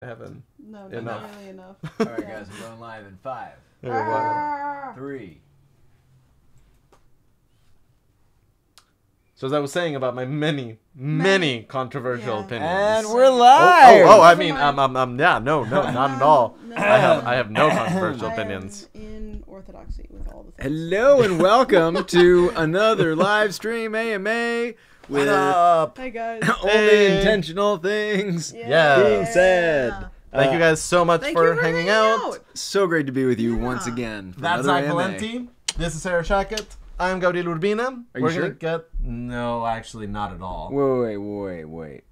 Heaven. No, not Enough. really enough. All right, guys, we're going live in 5, Ah. 3. So as I was saying about my many controversial Yeah. opinions. And we're live! I Never mean, mind. yeah, no, not at all. No, I have no controversial I am opinions. in orthodoxy with all the things. Hello and welcome to another live stream AMA with up? Hi guys. only Hey. intentional things Yeah. being said. Thank you guys so much Thank for you for hanging out. So great to be with you Yeah. once again. For That's another Zach AMA. Valenti. This is Sarah Shackett. I'm Gabriel Urbina. Are you We're sure? gonna get no, actually not at all. Wait.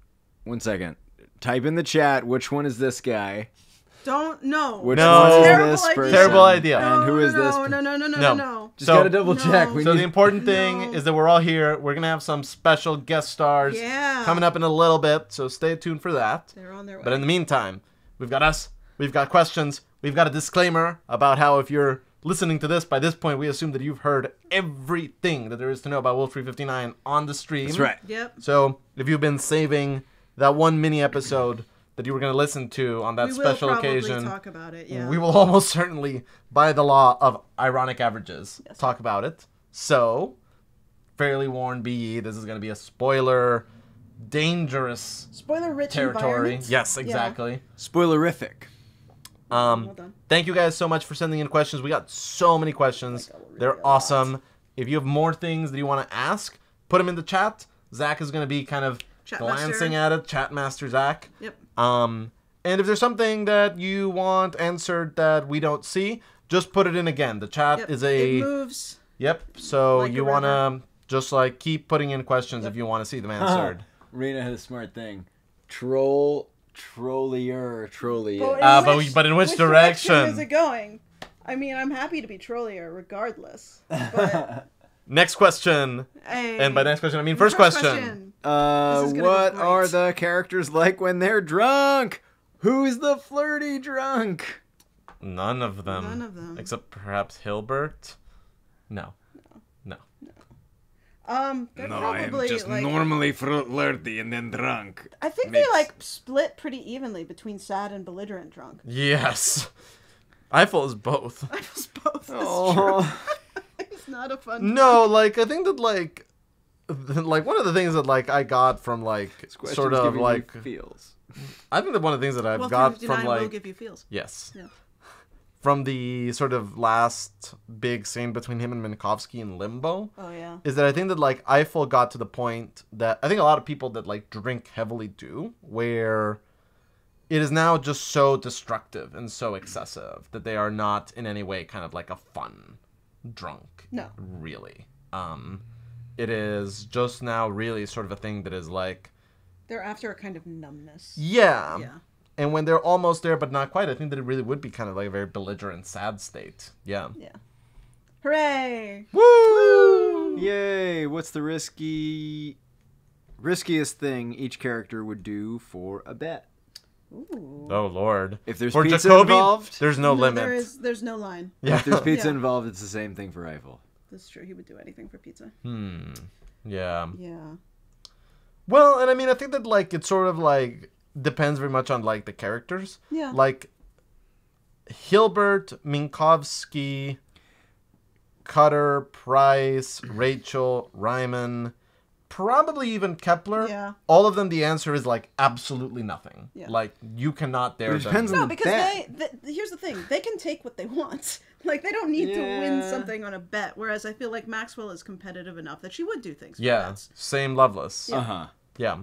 1 second. Type in the chat, which one is this guy? Don't know. Which No. one is Terrible this idea. person? Terrible idea. And who is this? No. Just So- gotta double check. No. We So need- the important thing No. is that we're all here. We're gonna have some special guest stars Yeah. coming up in a little bit, so stay tuned for that. They're on their way. But in the meantime, we've got us, we've got questions, we've got a disclaimer about how if you're listening to this, by this point we assume that you've heard everything that there is to know about Wolf 359 on the stream. That's right. Yep. So if you've been saving that one mini episode that you were going to listen to on that We special will probably occasion, talk about it. Yeah. we will almost certainly, by the law of ironic averages, Yes. talk about it. So, fairly warned be ye, this is going to be a spoiler, dangerous Spoiler-rich territory. environment. Yes, exactly. Spoilerific. Well done. Thank you guys so much for sending in questions. We got so many questions. Like a They're lot. awesome. If you have more things that you want to ask, put them in the chat. Zach is going to be kind of Chat glancing master. at it. Chat master Zach. Yep. And if there's something that you want answered that we don't see, just put it in again. The chat Yep. is It a moves. yep. So like a you want to just like keep putting in questions if you want to see them answered. Rena had a smart thing. Trollier. But in which direction? is it going? I mean, I'm happy to be trollier regardless. But Next question. hey, And by next question, I mean first question. This is gonna go What great. are the characters like when they're drunk? Who's the flirty drunk? None of them. None of them. Except perhaps Hilbert. No. They're probably like. normally flirty and then drunk. I think Mix. they like split pretty evenly between sad and belligerent drunk. Yes. Eiffel is both. I was both. That's Oh, true. It's not a fun. No, like I think that like one of the things that like I got from like sort of like feels. I think that one of the things that I've Well, got 359 from will like give you feels. yes Yeah. from the sort of last big scene between him and Minkowski in Limbo Oh yeah. is that I think that like Eiffel got to the point that I think a lot of people that like drink heavily do, where it is now just so destructive and so excessive that they are not in any way kind of like a fun drunk. No. Really. It is just now really sort of a thing that is like They're after a kind of numbness. yeah. Yeah. And when they're almost there but not quite, I think that it really would be kind of like a very belligerent, sad state. Yeah. Yeah. Hooray! Woo! Yay! What's the riskiest thing each character would do for a bet? Ooh. Oh Lord. If there's For pizza Jacoby, involved, there's no limit. There's no line. Yeah. if there's pizza Yeah. involved, it's the same thing for Eiffel. That's true. He would do anything for pizza. Yeah. Yeah. Well, and I mean, I think that like it sort of like depends very much on like the characters. Yeah. Like Hilbert, Minkowski, Cutter, Price, Rachel, Ryman, probably even Kepler. Yeah. All of them, the answer is like absolutely nothing. Yeah. Like you cannot dare But it them. depends on No, the because bet. here's the thing. They can take what they want. Like, they don't need to win Yeah. something on a bet. Whereas I feel like Maxwell is competitive enough that she would do things for Yeah. bets. Same Loveless. Uh-huh. Yeah.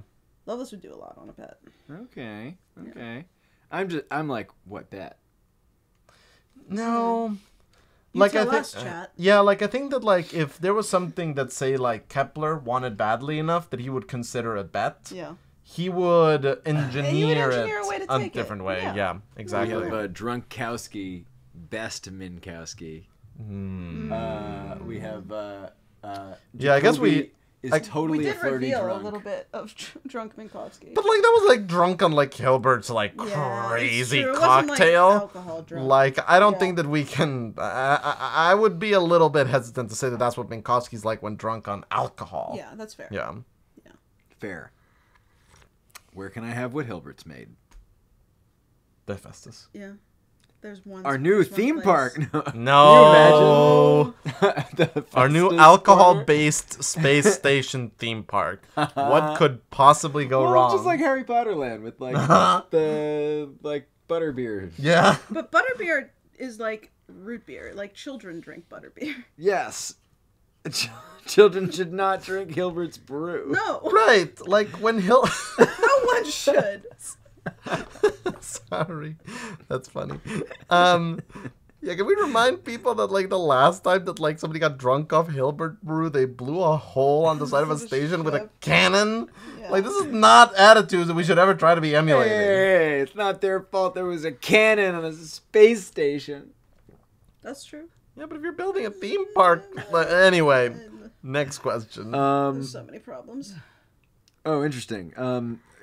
Loveless would do a lot on a bet. Okay. I'm like, what bet? No. You I tell think, us, chat. yeah, like I think that like if there was something that say like Kepler wanted badly enough that he would consider a bet, Yeah. he would engineer, engineer a way to a take it. different way. Yeah. Yeah, We exactly. have Drunkowski, best Minkowski. We have Yeah, I guess Jacoby is I- totally We a did flirty reveal drunk. a little bit of drunk Minkowski. But like that was like drunk on like Hilbert's like Yeah, it's crazy true. It wasn't, like, cocktail. alcohol drunk. Like I don't Yeah. think that we can. I would be a little bit hesitant to say that that's what Minkowski's like when drunk on alcohol. Yeah, that's fair. Yeah. Fair. Where can I have what Hilbert's made? The Hephaestus. Yeah. There's one. Our new there's one theme place. park. No. Can you imagine? Our new The alcohol-based space station theme park. What could possibly go well, wrong? just like Harry Potter Land with like the like butterbeer. Yeah. But butterbeer is like root beer. Like children drink butterbeer. Yes. Children should not drink Hilbert's brew. No. Right. Like when Hill. No one should. Sorry, that's funny. Yeah, can we remind people that like the last time that like somebody got drunk off Hilbert Brew, they blew a hole on the side of a station with a ship. cannon? Yeah. Like this is not attitudes that we should ever try to be emulating. Hey, it's not their fault there was a cannon on a space station. That's true. Yeah, but if you're building a theme park, anyway. Next question. There's so many problems. Oh, interesting.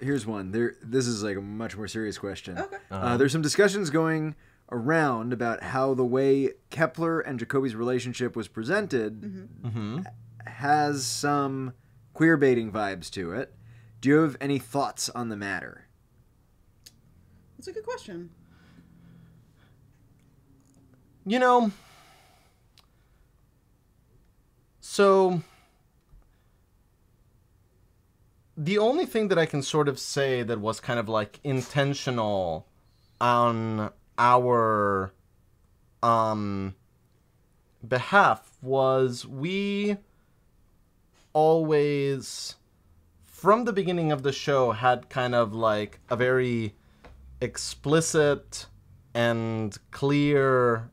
Here's one. This is like a much more serious question. Okay. There's some discussions going around about how the way Kepler and Jacobi's relationship was presented has some queer baiting vibes to it. Do you have any thoughts on the matter? That's a good question. You know, so the only thing that I can sort of say that was kind of like intentional on our behalf was we always, from the beginning of the show, had kind of like a very explicit and clear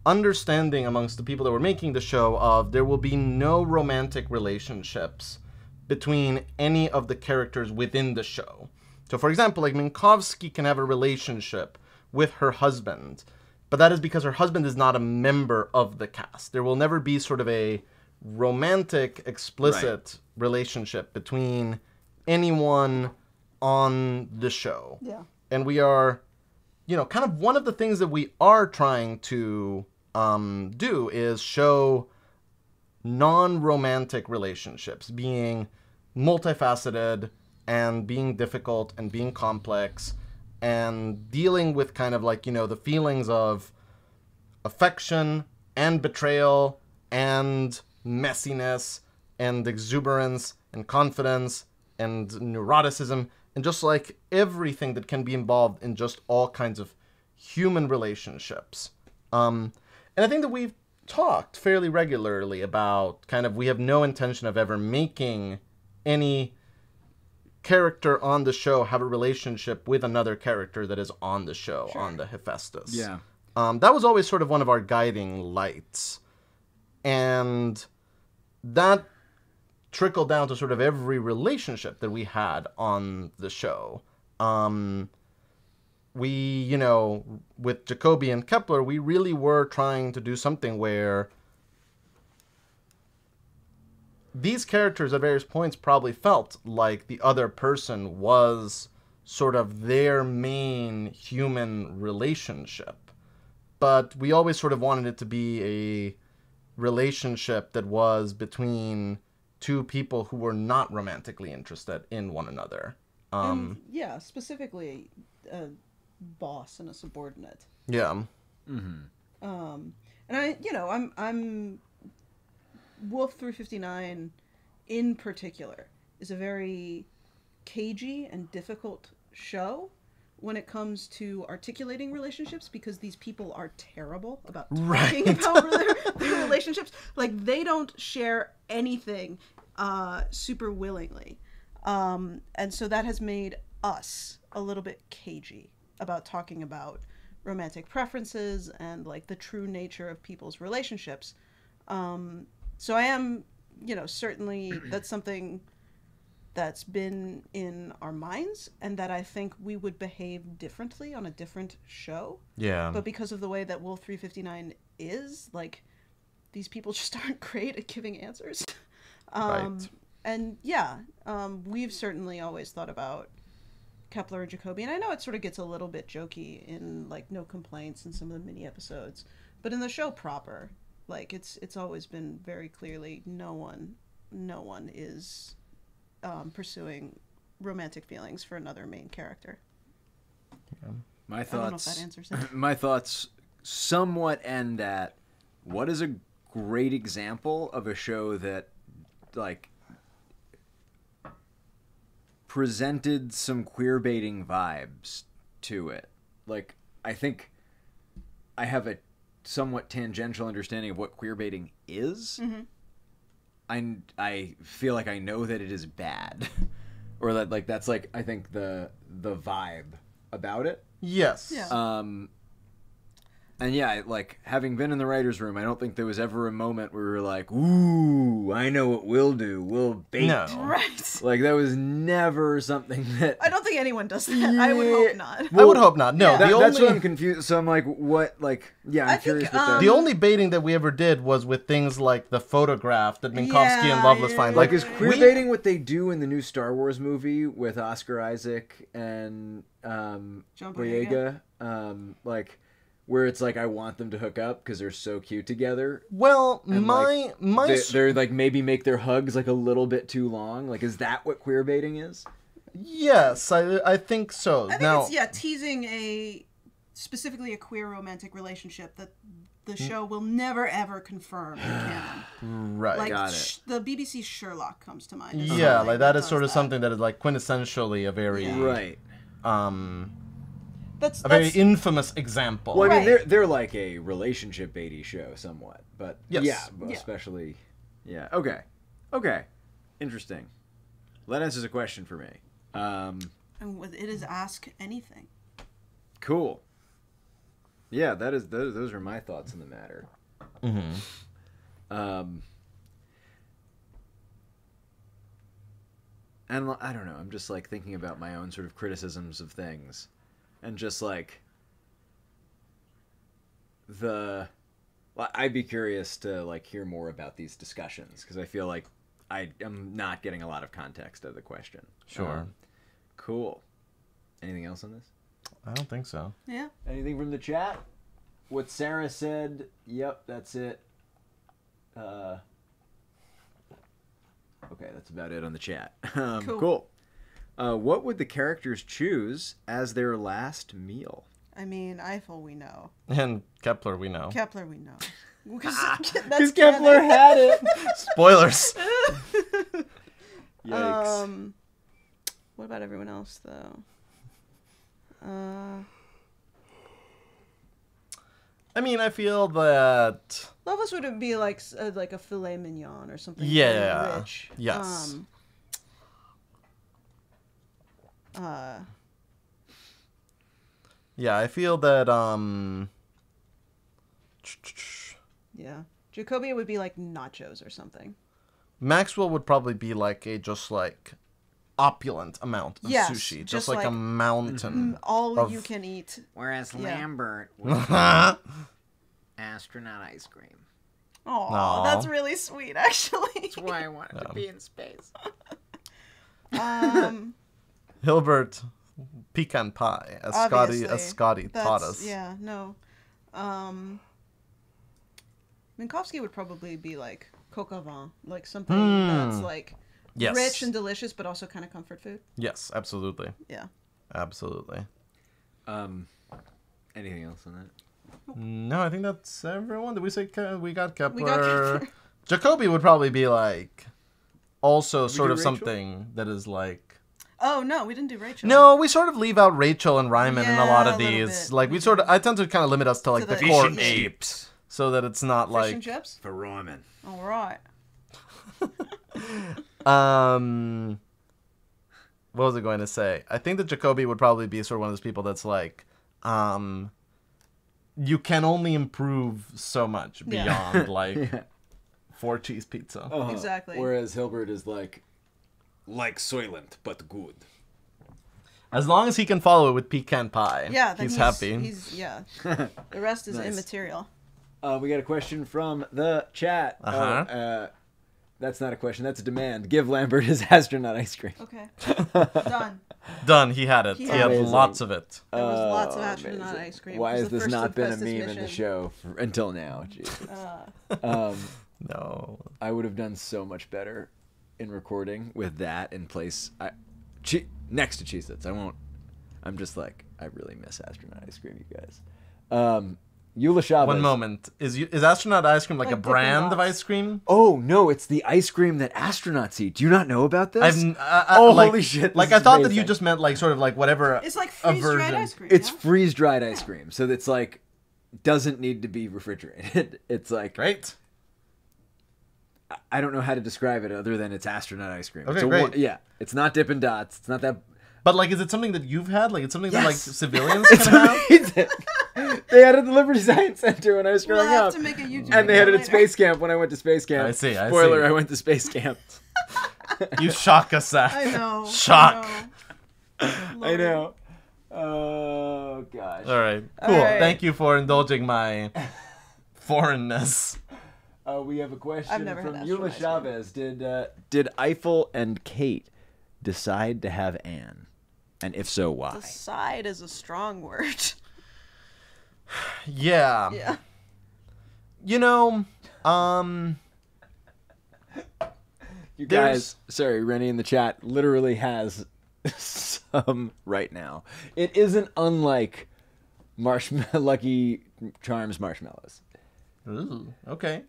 understanding amongst the people that were making the show of there will be no romantic relationships between any of the characters within the show. So, for example, like Minkowski can have a relationship with her husband, but that is because her husband is not a member of the cast. There will never be sort of a romantic, explicit relationship between anyone on the show. Yeah. And we are, you know, kind of one of the things that we are trying to do is show non-romantic relationships being multifaceted and being difficult and being complex and dealing with kind of like, you know, the feelings of affection and betrayal and messiness and exuberance and confidence and neuroticism and just like everything that can be involved in just all kinds of human relationships. And I think that we've talked fairly regularly about kind of we have no intention of ever making any character on the show have a relationship with another character that is on the show, on the Hephaestus. Yeah. That was always sort of one of our guiding lights. And that trickled down to sort of every relationship that we had on the show. We, you know, with Jacobi and Kepler, we really were trying to do something where these characters at various points probably felt like the other person was sort of their main human relationship. But we always sort of wanted it to be a relationship that was between two people who were not romantically interested in one another. And, yeah, specifically a boss and a subordinate. Yeah. And I, you know, I'm Wolf 359 in particular is a very cagey and difficult show when it comes to articulating relationships because these people are terrible about talking about their relationships. Like, they don't share anything super willingly. And so that has made us a little bit cagey about talking about romantic preferences and, like, the true nature of people's relationships. So I am, you know, certainly that's something that's been in our minds and that I think we would behave differently on a different show. Yeah. But because of the way that Wolf 359 is, like, these people just aren't great at giving answers. Right. And yeah, we've certainly always thought about Kepler and Jacobi, and I know it sort of gets a little bit jokey in, like, No Complaints and some of the mini episodes, but in the show proper, like, it's always been very clearly no one is pursuing romantic feelings for another main character. My I don't know if thoughts. that answers it. My thoughts somewhat end at what is a great example of a show that like presented some queer baiting vibes to it. Like I think I have a somewhat tangential understanding of what queer baiting is. Mm-hmm. I feel like I know that it is bad, or that like that's like I think the vibe about it. Yes. Yeah. And yeah, like having been in the writers' room, I don't think there was ever a moment where we were like, "Ooh, I know what we'll do. We'll bait." No. Right. Like that was never something that. I don't think anyone does that. I would hope not. I would hope not. No, Yeah. the That's only what I'm confused. So I'm like, what? Like, yeah, I'm I think, curious. What the only baiting that we ever did was with things like the photograph that Minkowski and Loveless find. like, Like, is queer we- baiting what they do in the new Star Wars movie with Oscar Isaac and John Boyega? Like, where it's like I want them to hook up because they're so cute together. Well, And, my They're like maybe make their hugs like a little bit too long. Like, is that what queer baiting is? yes, I think so. I think Now, it's teasing specifically a queer romantic relationship that the show will never ever confirm in canon. right. Like Got it. the BBC Sherlock comes to mind. as Yeah, something like that is does sort of that. something that is like quintessentially a very Yeah. Right. That's a very infamous example. Well, I mean, Right. they're like a relationship baity show somewhat, but Yes. yeah, but Yeah. especially, yeah. Okay, interesting. That answers a question for me. and it is Ask Anything. Cool. Yeah, those are my thoughts on the matter. And I don't know. I'm just like thinking about my own sort of criticisms of things, and just like I'd be curious to like hear more about these discussions because I feel like I am not getting a lot of context of the question. Sure. Cool. Anything else on this? I don't think so. Yeah. Anything from the chat? What Sarah said? Yep, that's it. Okay, that's about it on the chat. Cool. What would the characters choose as their last meal? I mean, Eiffel we know. And Kepler, we know. Kepler we know. Because Because Kepler had it. Spoilers. Yikes. What about everyone else though? I mean, I feel that Loveless would be like a filet mignon or something. Yeah. Really rich. Yes. Yeah, I feel that Yeah. Jacobia would be like nachos or something. Maxwell would probably be like a just like opulent amount of Yes, sushi, just just like a like- mountain. All Of- you can eat. Whereas Yeah. Lambert astronaut ice cream. Oh, Aw. that's really sweet, actually. That's why I wanted to be in space. Hilbert pecan pie, as Scotty Obviously. taught us. Yeah, no. Minkowski would probably be like coq au vin, like something that's like Yes. rich and delicious, but also kind of comfort food. Yes, absolutely, Yeah. absolutely. Anything else on that? No, I think that's everyone. Did we say we got Kepler? We got Kepler. Jacoby would probably be like also sort do of Rachel? something that is like. Oh no, we didn't do Rachel. No, we sort of leave out Rachel and Ryman in a lot Yeah, of a little these. bit. Like we sort of, I tend to kind of limit us to like To the the- core Fish and eight, so that it's not Fish like and chips. For ramen. All right. What was I going to say? I think that Jacoby would probably be sort of one of those people that's like, you can only improve so much Yeah. beyond like 4 cheese pizza. Exactly. Whereas Hilbert is like Soylent, but good. As long as he can follow it with pecan pie, Yeah, then he's happy. The rest is Nice. immaterial. We got a question from the chat. Uh-huh. That's not a question. That's a demand. Give Lambert his astronaut ice cream. Okay. Done. Done. He had it. He He had had it. lots of it. There was lots of Oh, astronaut amazing. ice cream. Why It was has the this first not and been a bestest meme in the mission. show until now? Jesus. No. I would have done so much better in recording with that in place. Next to Cheez-Its. I won't. I'm just like, I really miss astronaut ice cream, you guys. Eula Chavez. One moment. Is astronaut ice cream like a Like Dippin' brand of Dots. ice cream? Oh no, it's the ice cream that astronauts eat. Do you not know about this? Oh, holy shit! Like this I is thought that you amazing. just meant like sort of like whatever. It's like a freeze-dried version. ice cream. It's yeah? freeze dried ice cream, so it's like doesn't need to be refrigerated. It's like Great. I don't know how to describe it other than it's astronaut ice cream. Okay, it's great. Yeah, it's not Dippin' Dots. It's not that. But like, is it something that you've had? Like, it's something that like Yes. civilians It's can have? amazing. They had it at the Liberty Science Center when I was We'll growing have up. to make a YouTube And they had it at video Space Camp when I went to Space Camp. I see, I Spoiler, see. I went to Space Camp. You shock us, Zach. I know. Shock. I know. Oh, gosh. All right. Cool. All right. Thank you for indulging my foreignness. We have a question I've never from had Eula astronaut ice Chavez. Did Eiffel and Kate decide to have Anne? And if so, why? Decide is a strong word. Yeah. Yeah. You know, You There's- guys, sorry, Rennie in the chat literally has some right now. It isn't unlike Lucky Charms marshmallows. ooh, okay.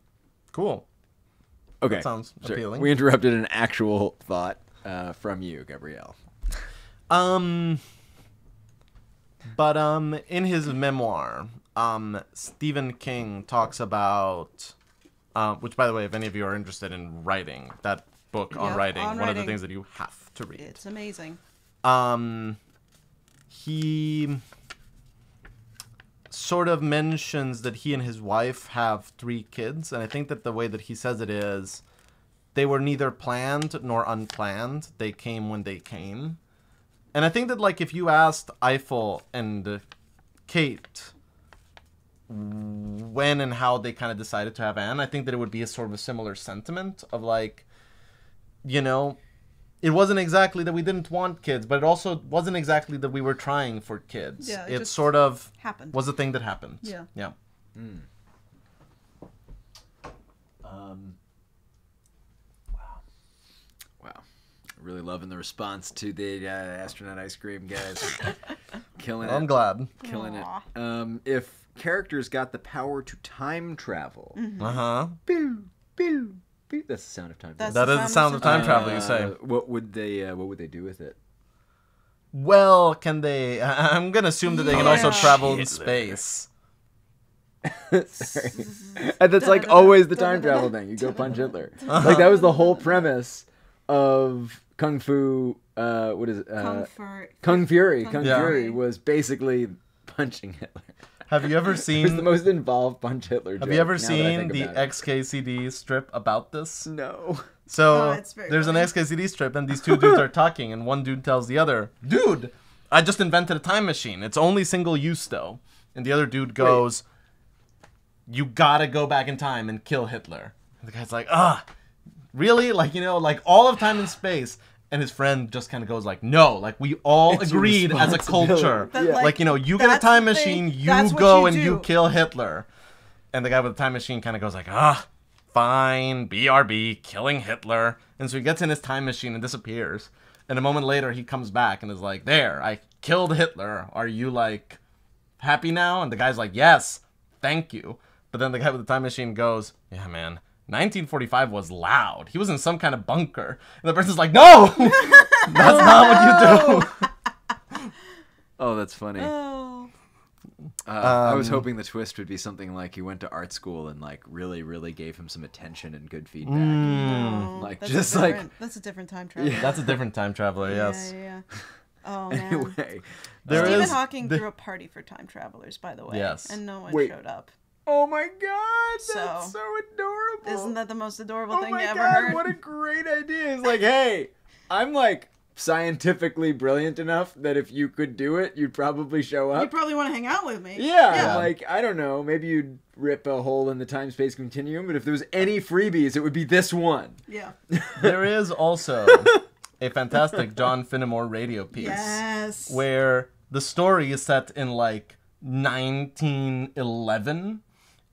Cool. Okay, That sounds sorry, appealing. we interrupted an actual thought from you, Gabrielle. But in his memoir, Stephen King talks about, which by the way, if any of you are interested in writing, that book on Yep, writing, on one of the writing. things that you have to read. It's amazing. He sort of mentions that he and his wife have 3 kids, and I think that the way that he says it is, they were neither planned nor unplanned. They came when they came. And I think that, like, if you asked Eiffel and Kate when and how they kind of decided to have Anne, I think that it would be a sort of a similar sentiment of, like, you know, it wasn't exactly that we didn't want kids, but it also wasn't exactly that we were trying for kids. Yeah, it it just sort of happened. was a thing that happened. Yeah. Yeah. Wow. Really loving the response to the astronaut ice cream, guys. Killing Well, I'm it. glad. Killing Aw. it. If characters got the power to time travel, Uh-huh. boo, boo, boo. That's the sound of time That's travel. That is the sound of time travel, you say. What would they do with it? Well, can they... I'm going to assume that they can also Yeah. travel in Hitler. space. Sorry. And that's like always the time travel thing. You go punch Hitler. Like that was the whole premise of Kung Fu. What is it? Kung Fury. Kung Yeah. Fury was basically punching Hitler. Have you ever It was seen... the most involved punch Hitler. Have joke, you ever now that I seen think the about it. XKCD strip about this? No. So Oh, it's very there's funny. an XKCD strip, and these 2 dudes are talking, and one dude tells the other, "Dude, I just invented a time machine. It's only single use though." And the other dude goes, "You gotta go back in time and kill Hitler." And the guy's like, really? Like, you know, like all of time and space. And his friend just kind of goes like, "No, like we all It's your agreed as a responsibility." culture. That, Yeah. Like, you know, you get a that's time the thing. machine, you That's what go you and do. you kill Hitler." And the guy with the time machine kind of goes like, fine, BRB, killing Hitler. And so he gets in his time machine and disappears. And a moment later, he comes back and is like, "There, I killed Hitler. Are you, like, happy now?" And the guy's like, "Yes, thank you." But then the guy with the time machine goes, "Yeah, man, 1945 was loud. He was in some kind of bunker." And the person's like, "No! That's not what you do." Oh, that's funny. Oh. I was hoping the twist would be something like he went to art school and like really, really gave him some attention and good feedback. No, Like, that's just a like- different- that's a different time travel. Yeah. That's a different time traveler, yes. Yeah. Oh man. Anyway, There Stephen is- Hawking the- threw a party for time travelers, by the way. Yes. And no one Wait. showed up. oh my god, that's So- so adorable. Isn't that the most adorable Oh thing my you ever god, heard? what a great idea! It's like, hey, I'm like scientifically brilliant enough that if you could do it, you'd probably show You up. probably want to hang out with me. Yeah, like, I don't know, maybe you'd rip a hole in the time-space continuum, but if there was any freebies, it would be this one. Yeah. There is also a fantastic John Finnemore radio piece Yes. where the story is set in like 1911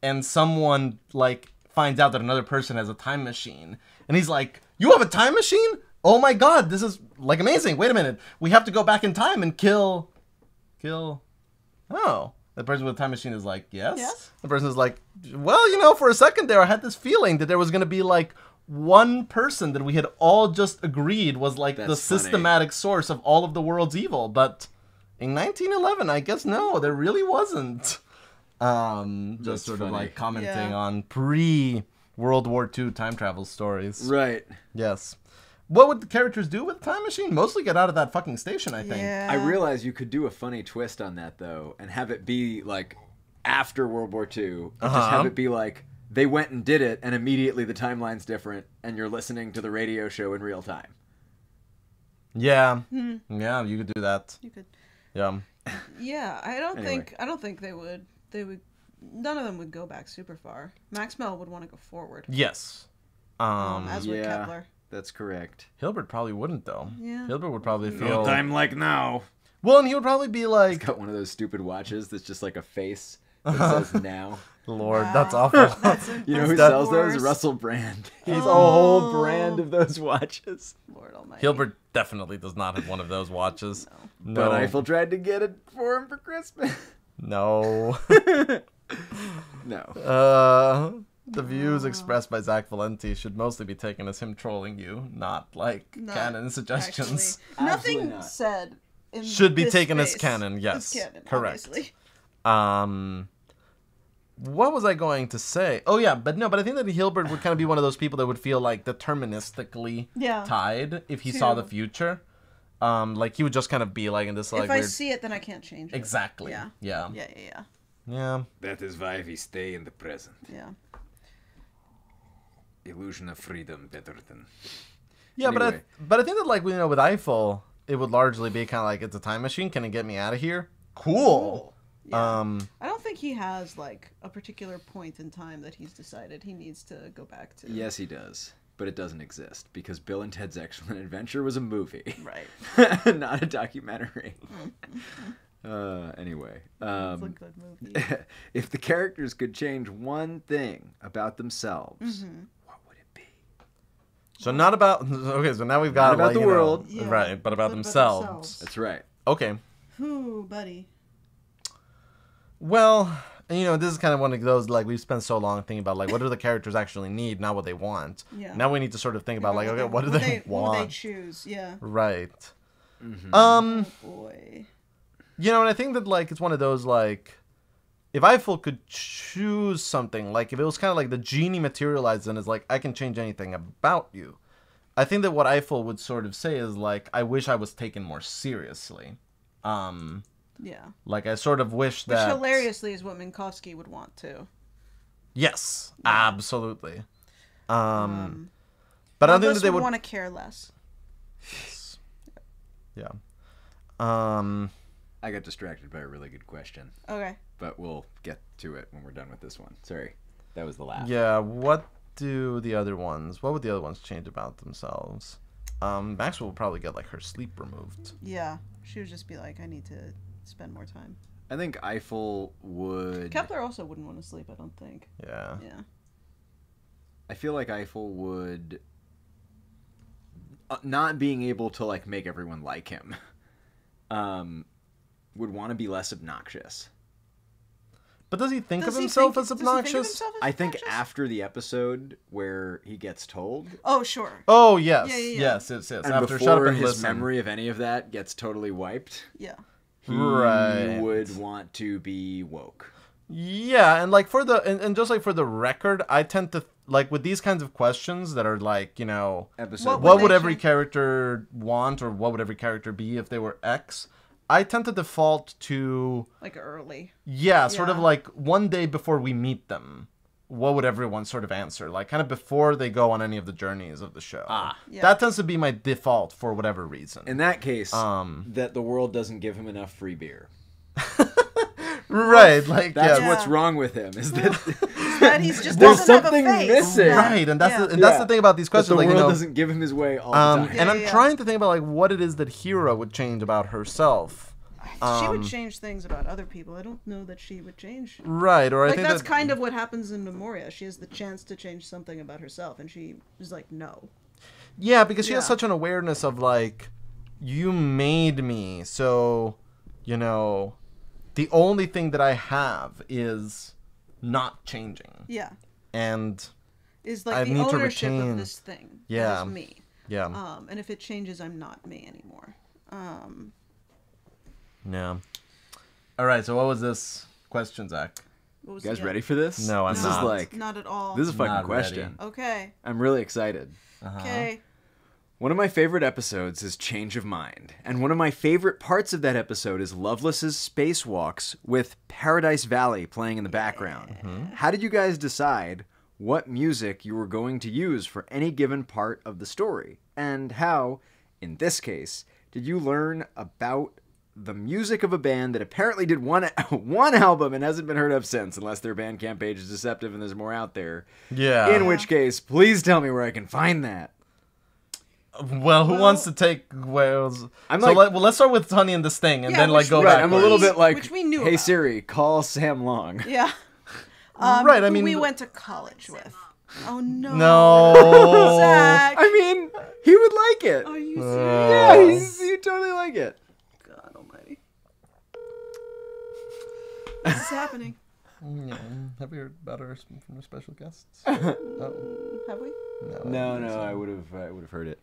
and someone like finds out that another person has a time machine and he's like, "You have a time machine? Oh my god, this is like amazing. Wait a minute. We have to go back in time and kill kill? Oh. The person with the time machine is like, yes. Yes. The person is like, well, you know, for a second there, I had this feeling that there was going to be like one person that we had all just agreed was like the That's funny. systematic source of all of the world's evil. But in 1911, I guess no, there really wasn't. Just That's sort of funny. like commenting Yeah. on pre-World War II time travel stories. Right. Yes. What would the characters do with the time machine? Mostly get out of that fucking station, I think. Yeah. I realize you could do a funny twist on that though, and have it be like after World War II. And just Uh-huh. have it be like they went and did it, and immediately the timeline's different, and you're listening to the radio show in real time. Yeah. Yeah, you could do that. You could. Yeah. Yeah, Anyway. I don't think they would. They would. None of them would go back super far. Maxwell would want to go forward. Yes. As with yeah. Kepler. That's correct. Hilbert probably wouldn't though. Yeah. Hilbert would probably feel like now. well, and he would probably be like, Got one of those stupid watches that's just like a face that says now. "Lord, Wow. that's awful." That's You know who that's sells the those? worst. Russell Brand. He has a Oh. whole brand of those watches. Lord Almighty. Hilbert definitely does not have one of those watches. No, But Eiffel tried to get it for him for Christmas. no. No. The views expressed by Zach Valenti should mostly be taken as him trolling you, not like Not canon suggestions. Actually, Absolutely nothing not. said in Should be this taken as space canon, is yes. canon, Correct. obviously. What was I going to say? Oh yeah, but I think that Hilbert would kind of be one of those people that would feel like deterministically Yeah. tied if he saw the To- future. Like he would just kind of be like in this like If I weird. see it, then I can't change it. Exactly. Yeah. Yeah. Yeah, yeah, yeah. Yeah. That is why we stay in the present. Yeah. Illusion of freedom better than... Yeah, Anyway. but I think that like with Eiffel, it would largely be kind of like it's a time machine. Can it get me out of here? Cool. Yeah. I don't think he has like a particular point in time that he's decided he needs to go back to. Yes, he does. But it doesn't exist because Bill and Ted's Excellent Adventure was a movie. Right. Not a documentary. Anyway. It's a good movie. If the characters could change one thing about themselves, what would it be? So not about okay. So now we've got Not about like, the you know, world. Yeah, right? But about but themselves. That's right. Okay. Who, buddy? Well, this is kind of one of those like we've spent so long thinking about like what do the characters actually need, not what they want. Yeah. Now we need to sort of think about like okay, what do they What would they want? choose? Yeah. Right. Oh boy. And I think that like it's one of those like if Eiffel could choose something, like if it was kind of like the genie materialized and is like I can change anything about you. I think that what Eiffel would sort of say is like I wish I was taken more seriously. Yeah. Like I sort of wish Which that hilariously is what Minkowski would want too. Yes, absolutely. But I don't think Douglas that they would. want to care less. Yeah. I got distracted by a really good question, Okay. but we'll get to it when we're done with this one. Sorry. That was the laugh. Yeah. What would the other ones change about themselves? Maxwell would probably get like her sleep removed. Yeah. She would just be like, I need to spend more time. I think Eiffel would... Kepler also wouldn't want to sleep, I don't think. Yeah. Yeah. I feel like Eiffel would... not being able to, like, make everyone like him. Would want to be less obnoxious. But does he think Does of he himself think- as does he think of obnoxious? himself as I think obnoxious? after the episode where he gets told, Oh, sure. Oh yes, Yeah, yeah, yeah. yes. and After shut up before and his listen. memory of any of that gets totally wiped, Yeah. he Right. would want to be woke. Yeah, and like and just like for the record, I tend to like with these kinds of questions that are like Episode what would would they every change? character want or what would every character be if they were X? I tend to default to Like early. sort of Yeah. like one day before we meet them. What would everyone sort of answer? Like kind of before they go on any of the journeys of the show. Yeah. That tends to be my default for whatever reason. In that case, that the world doesn't give him enough free beer. Right, like That's Yeah. what's wrong with him. Is that That he's just There's doesn't have a something face. missing. Yeah. right, and that's Yeah. that's the thing about these that questions. the Like world doesn't give him his way all the time? and I'm Yeah. trying to think about like what it is that Hera would change about herself. She would change things about other people. I don't know that she would change. Right, or I Like think that's that, kind of what happens in Memoria. She has the chance to change something about herself, and she is like, no. yeah, because she has Yeah. such an awareness of like, you made me, so you know, the only thing that I have is not changing. Yeah. And Is like I the need to ownership retain- of this thing. Yeah. That is me. yeah. And if it changes, I'm not me anymore. Yeah. All right, so what was this question, Zach? What was You guys the- ready for this? No, I'm this not. is like Not at all. this is a fucking Not question. ready. Okay. I'm really excited. Okay. One of my favorite episodes is Change of Mind, and one of my favorite parts of that episode is Loveless's spacewalks with Paradise Valley playing in the background. How did you guys decide what music you were going to use for any given part of the story? And how, in this case, did you learn about the music of a band that apparently did one album and hasn't been heard of since, unless their Bandcamp page is deceptive and there's more out there? Yeah. In which case, please tell me where I can find that. Well, who wants to take Wales? I'm so like- let's start with Honey and this Thing, and Yeah, then like which- go Right, back. I'm a little bit like, Which we knew hey about. Siri, call Sam Long. Yeah. Right, I who mean- we went to college with. Oh no. No. Zach. I mean, he would like it. Are you Yeah, serious? he'd totally like it. God almighty. This is happening. Yeah, have we heard about our from our special guests? Have we? No, I would have heard it.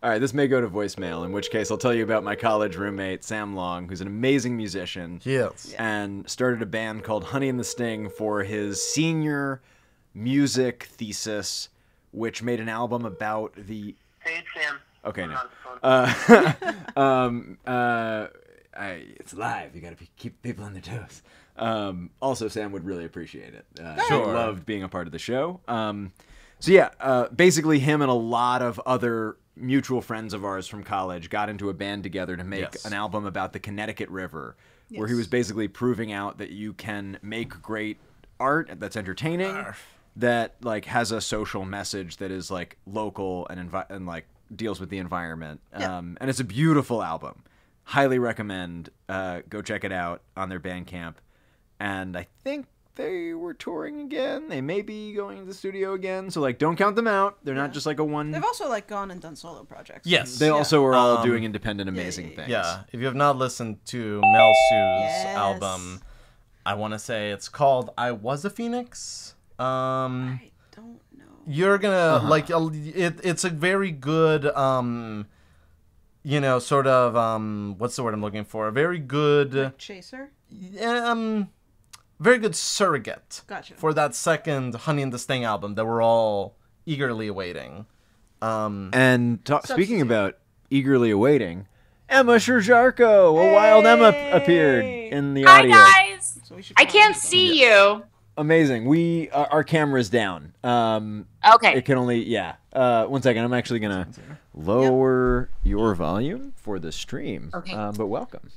All right, this may go to voicemail, in which case I'll tell you about my college roommate, Sam Long, who's an amazing musician. Yes. And started a band called Honey and the Sting for his senior music thesis, which made an album about the... Hey, it's Sam. Okay, I'm no. on the phone. It's live. You got to keep people on their toes. Also, Sam would really appreciate it. Sure. He loved being a part of the show. So yeah, basically him and a lot of other mutual friends of ours from college got into a band together to make Yes. an album about the Connecticut River, where he Yes. was basically proving out that you can make great art that's entertaining, that like has a social message that is like local and like deals with the environment. Yeah. And it's a beautiful album. Highly recommend. Go check it out on their Bandcamp. And I think they were touring again. They may be going to the studio again. So like, don't count them out. They're not just like a one. They've also like gone and done solo projects. Yes. They also are all Um, doing independent, amazing yeah, things. Yeah. If you have not listened to Mel Sue's Yes. album, I want to say it's called "I Was a Phoenix." I don't know. You're gonna like it's a very good sort of what's the word I'm looking for? A very good Chaser? very good surrogate Gotcha. for that second Honey and the Sting album that we're all eagerly awaiting. And speaking Substitute. about eagerly awaiting, Emma Sherjarko, a wild Emma appeared in the Hi audio. guys. So we should I probably can't go. see you. Amazing. We our camera's down. Okay. It can only one second. I'm actually gonna lower your volume for the stream. Okay. But welcome.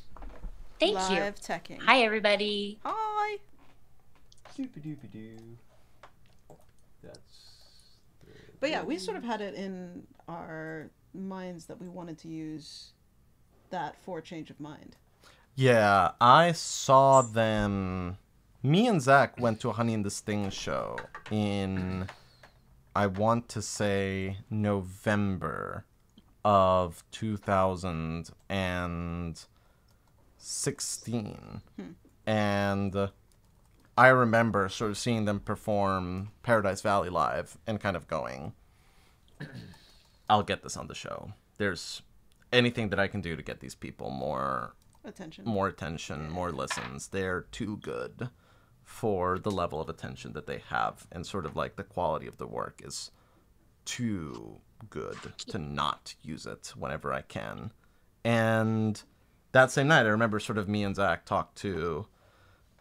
Thank you. Live teching. Hi everybody. Hi. But yeah, we sort of had it in our minds that we wanted to use that for Change of Mind. Yeah, I saw them. Me and Zach went to a Honey and the Sting show in, I want to say, November of 2016. And I remember sort of seeing them perform Paradise Valley live and kind of going, I'll get this on the show. There's anything that I can do to get these people more attention, more listens. They're too good for the level of attention that they have, and sort of like the quality of the work is too good to not use it whenever I can. And that same night, I remember sort of me and Zach talked to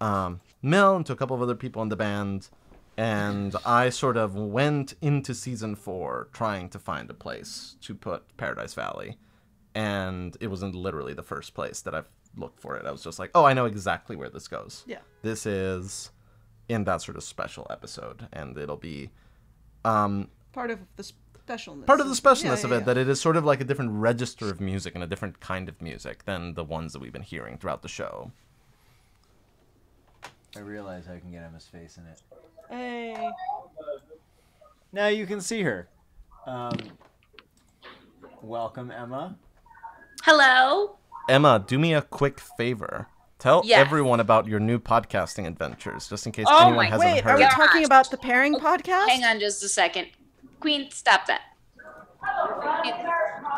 Mel and to a couple of other people in the band, and I sort of went into season 4 trying to find a place to put Paradise Valley, and it wasn't literally the first place that I've looked for it. I was just like, oh, I know exactly where this goes. Yeah. This is in that sort of special episode, and it'll be Part of the specialness. part of the specialness Yeah, of it, yeah. that it is sort of like a different register of music and a different kind of music than the ones that we've been hearing throughout the show. I realize I can get Emma's face in it. Hey. Now you can see her. Welcome, Emma. Hello. Emma, do me a quick favor. Tell Yes. everyone about your new podcasting adventures, just in case Oh anyone my- hasn't Wait, are heard. we Yeah. talking about the pairing podcast? Hang on just a second. Queen, stop that.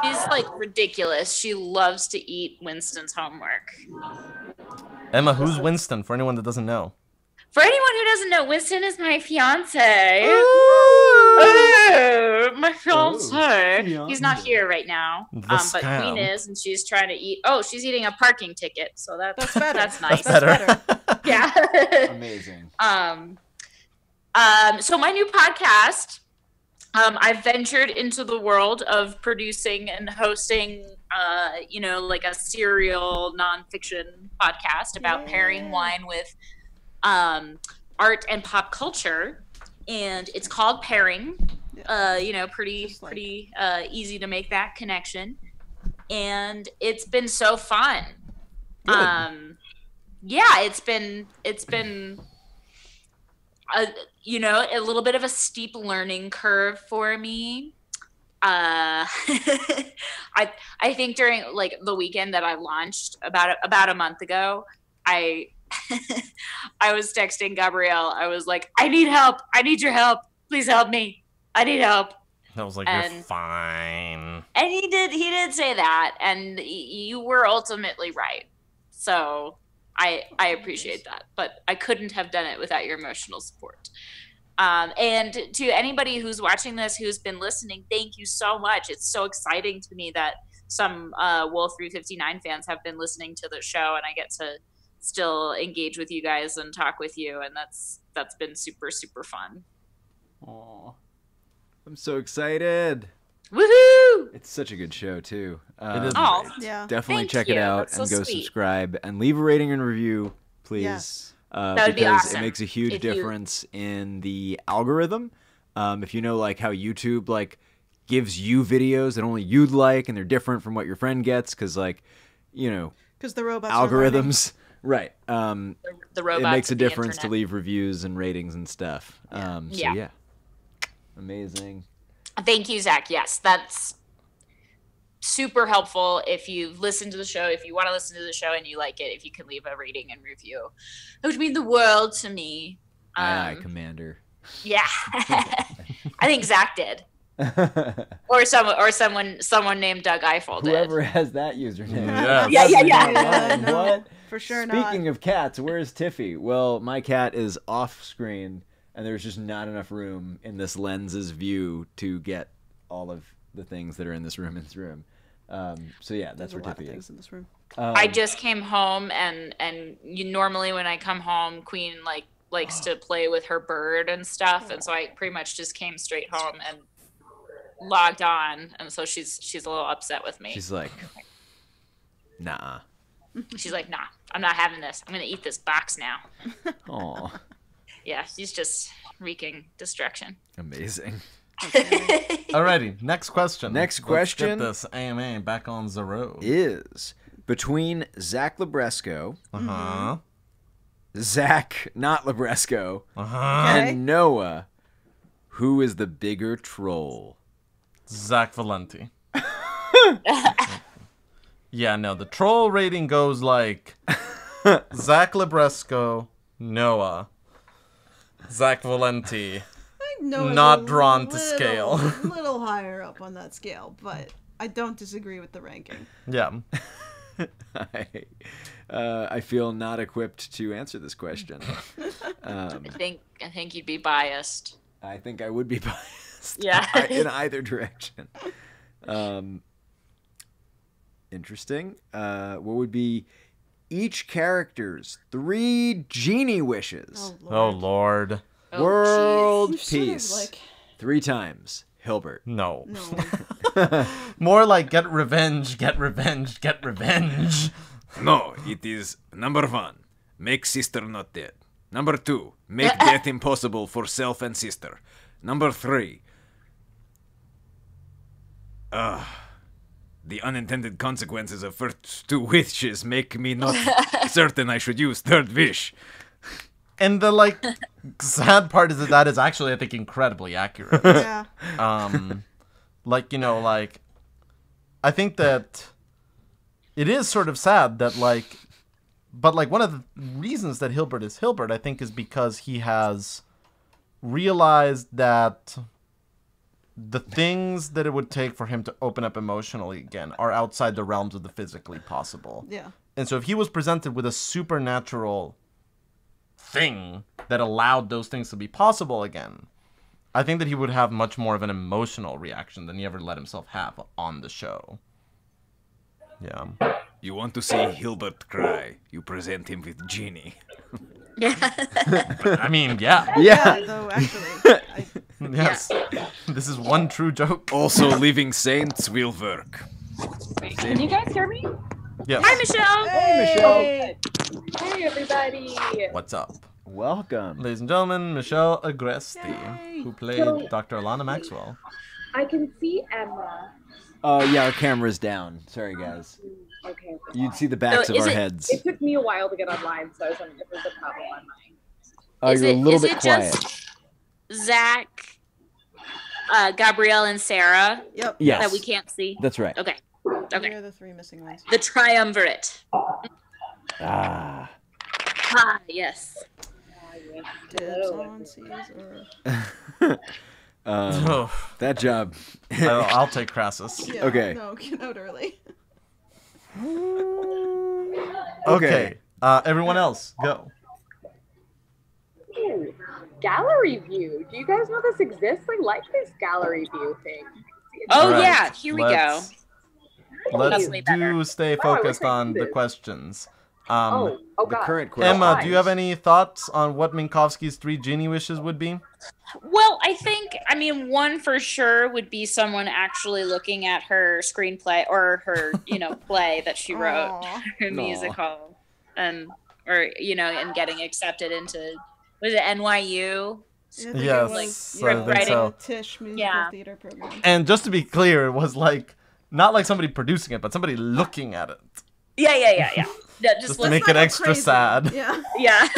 She's like ridiculous. She loves to eat Winston's homework. Emma, who's Winston, for anyone that doesn't know? For anyone who doesn't know, Winston is my fiance. Oh, my fiance. He's not here right now. The But scam. Queen is, and she's trying to eat. Oh, she's eating a parking ticket. So That's better. That's nice. That's better. Yeah. Amazing. So my new podcast, I've ventured into the world of producing and hosting, like a serial nonfiction podcast about pairing wine with art and pop culture, and it's called Pairing. Pretty Just like- pretty easy to make that connection, and it's been so fun. Good. It's been a little bit of a steep learning curve for me. I think during like the weekend that I launched about a month ago, I was texting Gabrielle. I was like, I need help. I need your help. Please help me. I need help. I was like, you're And- fine. And he did say that, and you were ultimately right. So I appreciate that, but I couldn't have done it without your emotional support. And to anybody who's watching this, who's been listening, thank you so much. It's so exciting to me that some Wolf 359 fans have been listening to the show, and I get to still engage with you guys and talk with you, and that's been super, super fun. Aw. I'm so excited. Woohoo! It's such a good show too. It is. Oh, Yeah. Definitely Thank check it you. out That's so and go sweet. subscribe and leave a rating and review, please. Yes. That would be because awesome. it makes a huge If you- difference in the algorithm. If you know like how YouTube like gives you videos that only you'd like and they're different from what your friend gets because Because the robots are learning. algorithms. Right. the It robots makes a of the difference to internet. leave reviews and ratings and stuff. Yeah. Yeah. Amazing. Thank you, Zach. Yes, that's super helpful. If you listen to the show, if you want to listen to the show and you like it, if you can leave a rating and review, it would mean the world to me. Aye, Commander. Yeah, I think Zach did, or someone named Doug Eiffel did. Whoever has that username. Yeah. Yeah, yeah, Definitely yeah. not mine. No, What? for sure not. Speaking of cats, where's Tiffy? Well, my cat is off screen, and there's just not enough room in this lens's view to get all of the things that are in this room So yeah, that's There's a where lot of Tiffy things is. in this room. I just came home, and normally when I come home, Queen likes to play with her bird and stuff, and so I pretty much just came straight home and logged on, and so she's a little upset with me. She's like, nah. She's like, nah, I'm not having this. I'm gonna eat this box now. Aw, Yeah, she's just wreaking destruction. amazing. Alrighty, next question. Next Let's question. get this AMA back on the road. Is between Zach Labresco, Uh-huh. Zach not Labresco, Uh-huh. Okay. and Noah, who is the bigger troll? Zach Valenti. Yeah, no, the troll rating goes like Zach Labresco, Noah, Zach Valenti. I know it's Not a drawn to little- scale. little higher up on that scale, but I don't disagree with the ranking. Yeah. I feel not equipped to answer this question. I think you'd be biased. I think I would be biased. Yeah. In either direction. Interesting. What would be each character's 3 genie wishes? Oh Lord. Oh, World You sort of, peace. like, 3 times. Hilbert. No. no. More like get revenge, get revenge, get revenge. No, it is number 1, make sister not dead. Number 2, make death impossible for self and sister. Number 3, the unintended consequences of first 2 wishes make me not certain I should use third wish. And the like sad part is that is actually I think incredibly accurate. Yeah. Like I think that it is sort of sad that like, but like one of the reasons that Hilbert is Hilbert, I think, is because he has realized that the things that it would take for him to open up emotionally again are outside the realms of the physically possible. Yeah. And so if he was presented with a supernatural thing that allowed those things to be possible again, I think that he would have much more of an emotional reaction than he ever let himself have on the show. Yeah. You want to see Hilbert cry? You present him with Genie. I mean, yeah. Yeah. Though actually, Yes. This is one true joke. Also, Living Saints will work. Can you guys hear me? Yes. Hi, Michelle. Hey, Michelle. Hey, everybody. What's up? Welcome. Ladies and gentlemen, Michelle Agresti, Yay. who played So- Dr. Alana Maxwell. I can see Emma. Yeah, our camera's down. Sorry, guys. Okay. You'd see the backs So of is our it- heads. It took me a while to get online, so I was wondering if there's a problem on mine. Is You're a it- little is bit it quiet. just Zach, Gabrielle, and Sarah Yep. Yes. that we can't see? That's right. Okay. Okay. You're the three missing ones. The triumvirate. Ah. Ah, yes. Dibs on Caesar. Oh, That job. I'll take Crassus. Yeah, Okay. No, get out early. Okay. Everyone else, go. Ooh, gallery view. Do you guys know this exists? I like this gallery view thing. Oh, All right, yeah. Here we go. Let's That's way better. do stay Wow, focused look at on the this. questions. Oh The god. current question. Emma, do you have any thoughts on what Minkowski's 3 genie wishes would be? Well, I mean, one for sure would be someone actually looking at her screenplay or her, play that she wrote, Aw. her musical, and getting accepted into, was it NYU? I think Yes, it was, I think writing. so. Tisch musical Yeah. theater program. And just to be clear, it was like not like somebody producing it, but somebody looking at it, Yeah. Yeah, just to look- make it extra Crazy. sad. Yeah. yeah.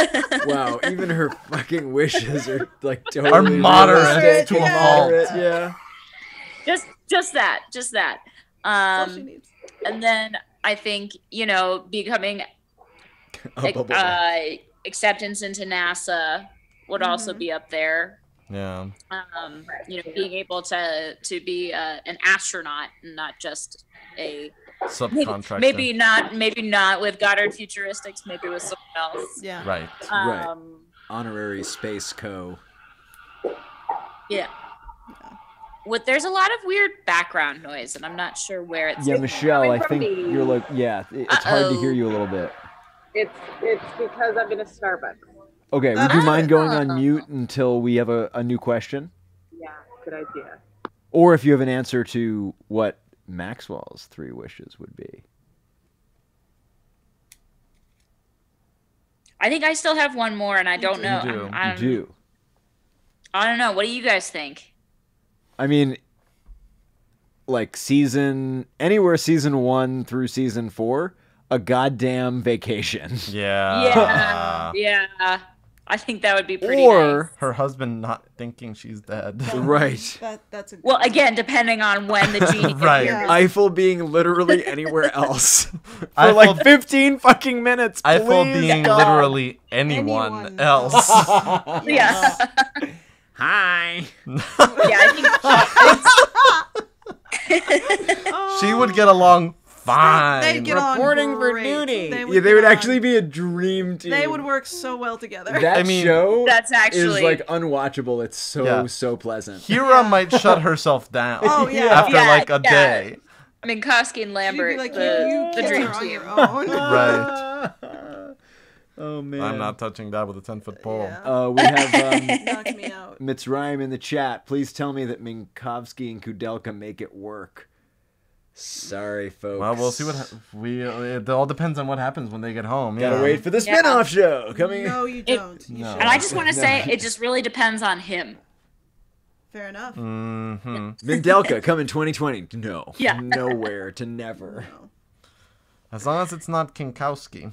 Wow, even her fucking wishes are like Are totally moderate realistic to a and fault. moderate, Yeah. just that. That's all she needs. And then I think, becoming A bubble bath. acceptance into NASA would also be up there. Yeah. Being able to be an astronaut and not just a Subcontractor. maybe not with Goddard Futuristics, maybe with someone else. Yeah. Right. Right. Honorary Space Co. Yeah. There's a lot of weird background noise, and I'm not sure where it's. Yeah, Michelle, I coming think from me. you're like, it's hard to hear you a little bit. It's because I'm in a Starbucks. Okay, would you mind going on mute until we have a new question? Yeah, good idea. Or if you have an answer to what Maxwell's 3 wishes would be. I think I still have one more, and I don't know. do. I You do. I don't know. What do you guys think? I mean, like anywhere season 1 through season 4, a goddamn vacation. Yeah. Yeah. I think that would be pretty Or, nice. Her husband not thinking she's dead. right, That's a good Well, one. again, depending on when the genie Right. appears. Eiffel being literally anywhere else for Eiffel- like 15 fucking minutes. Eiffel please, being God. literally anyone, Anyone else. Yeah. Hi. Yeah, I think She would get along fine. They'd get on Reporting for great. duty. They Yeah, they get would on- actually be a dream team. They would work so well together. That I mean, show that's actually is like unwatchable. It's so Yeah. so pleasant. Hira might shut herself down Oh, yeah. after Yeah, like a yeah. day. Minkowski and You'd Lambert, be like, the you kids dream are on team. your own. Right. Oh man. I'm not touching that with a 10-foot pole. Yeah. We have Knocked me out. Mitzrayim in the chat. Please tell me that Minkowski and Kudelka make it work. Sorry, folks. Well, we'll see what it all depends on what happens when they get home. Gotta yeah. wait for the Yeah. spin-off show coming. No, you don't. You No. should. And I just want to No. say, it just really depends on him. Fair enough. Mm-hmm. Mindelka coming 2020. No. Yeah. Nowhere to never. No. As long as it's not Kinkowski.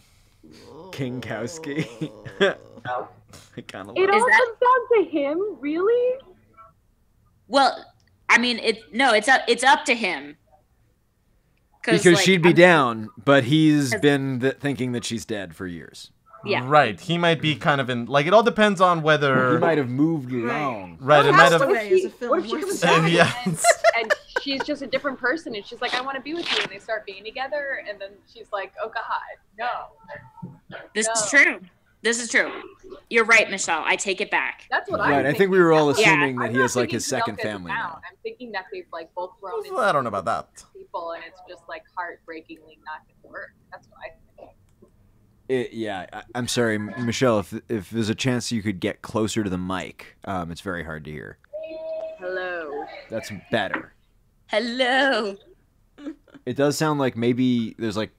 Kingkowski. I kind of It love all that- comes down to him, really? Well, I mean, it's up to him. Because like, she'd be I'm- down, but he's been thinking that she's dead for years. Yeah. Right. He might be kind of in like it all depends on whether He might have moved along. Right, it might have Castaway is a film What if she worth comes seeing. back Yeah. and she's just a different person and she's like, I want to be with you, and they start being together, and then she's like, oh God, no. This is No. true. This is true. You're right, Michelle. I take it back. That's what I'm Right, I think we were all thinking. assuming that I'm he not has like thinking his second Bianca's family bound. now. I'm thinking that they've like both grown into I don't know about that. people, and it's just like heartbreakingly not going to work. That's what I think. I'm sorry, Michelle. If there's a chance you could get closer to the mic, it's very hard to hear. Hello. That's better. Hello. It does sound like maybe there's like,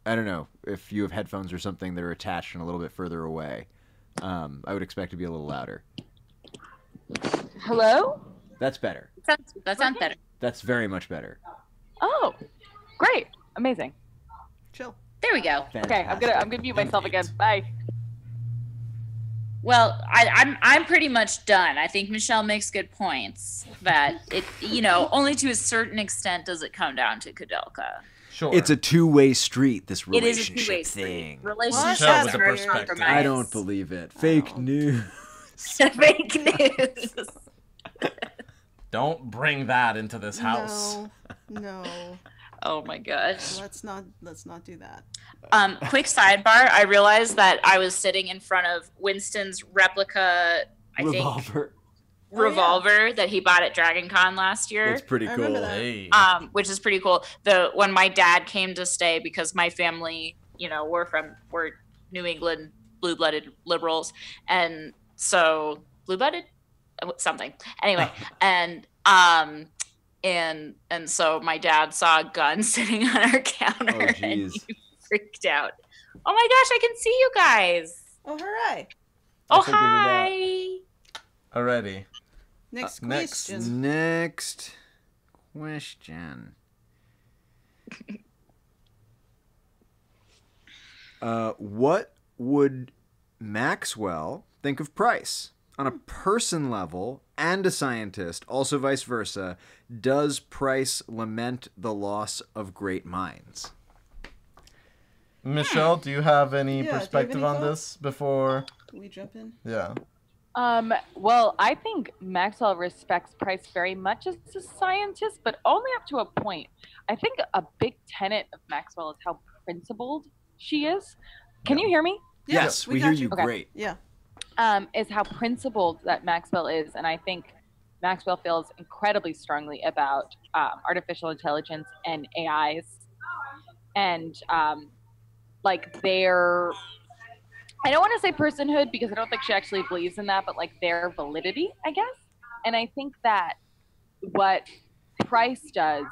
I don't know, if you have headphones or something that are attached and a little bit further away. I would expect to be a little louder. Hello? That's better. That sounds better. That's very much better. Oh, great. Amazing. Chill. There we go. Okay, I'm gonna mute myself again. Bye. Well, I'm pretty much done. I think Michelle makes good points that it, only to a certain extent does it come down to Kudelka. Sure. It's a two-way street, this It is a relationship two-way thing. street. Relationships Michelle with the are perspective. compromised. I don't believe it. Fake news. Fake news. Don't bring that into this house. No. Oh my gosh. Let's not do that. Quick sidebar. I realized that I was sitting in front of Winston's replica, Revolver. revolver that he bought at Dragon Con last year. That's pretty I cool. remember that. Hey. Which is pretty cool. When my dad came to stay, because my family, we're New England blue-blooded liberals, and so blue-blooded something. Anyway, and so my dad saw a gun sitting on our counter, Oh, and jeez. he freaked out. Oh my gosh, I can see you guys. Oh, hooray! Oh, figured it out. hi. Already. Next next. question. Next question. What would Maxwell think of Price? On a person level and a scientist, also vice versa, does Price lament the loss of great minds? Michelle, do you have any Yeah, do you have perspective any on thoughts? this before? Can we jump in? Yeah. Well, I think Maxwell respects Price very much as a scientist, but only up to a point. I think a big tenet of Maxwell is how principled she is. Can you hear me? Yeah, Yes, we we got hear you. you Okay. great. Yeah. Is how principled that Maxwell is. And I think Maxwell feels incredibly strongly about artificial intelligence and AIs. And their, I don't want to say personhood because I don't think she actually believes in that, but like their validity, I guess. And I think that what Price does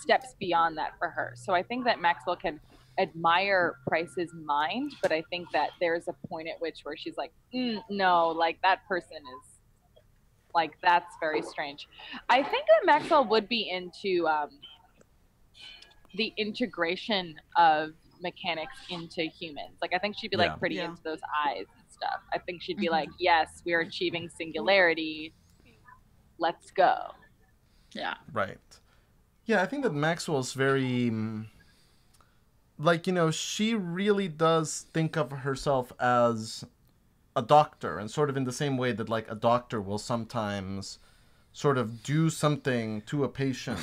steps beyond that for her. So I think that Maxwell can admire Price's mind, but I think that there's a point at which where she's like, no, like that person is like, that's very strange. I think that Maxwell would be into the integration of mechanics into humans. Like I think she'd be Yeah. like pretty Yeah. into those eyes and stuff. I think she'd be like, yes, we are achieving singularity. Let's go. Yeah. Right. Yeah, I think that Maxwell's very she really does think of herself as a doctor, and sort of in the same way that like a doctor will sometimes sort of do something to a patient.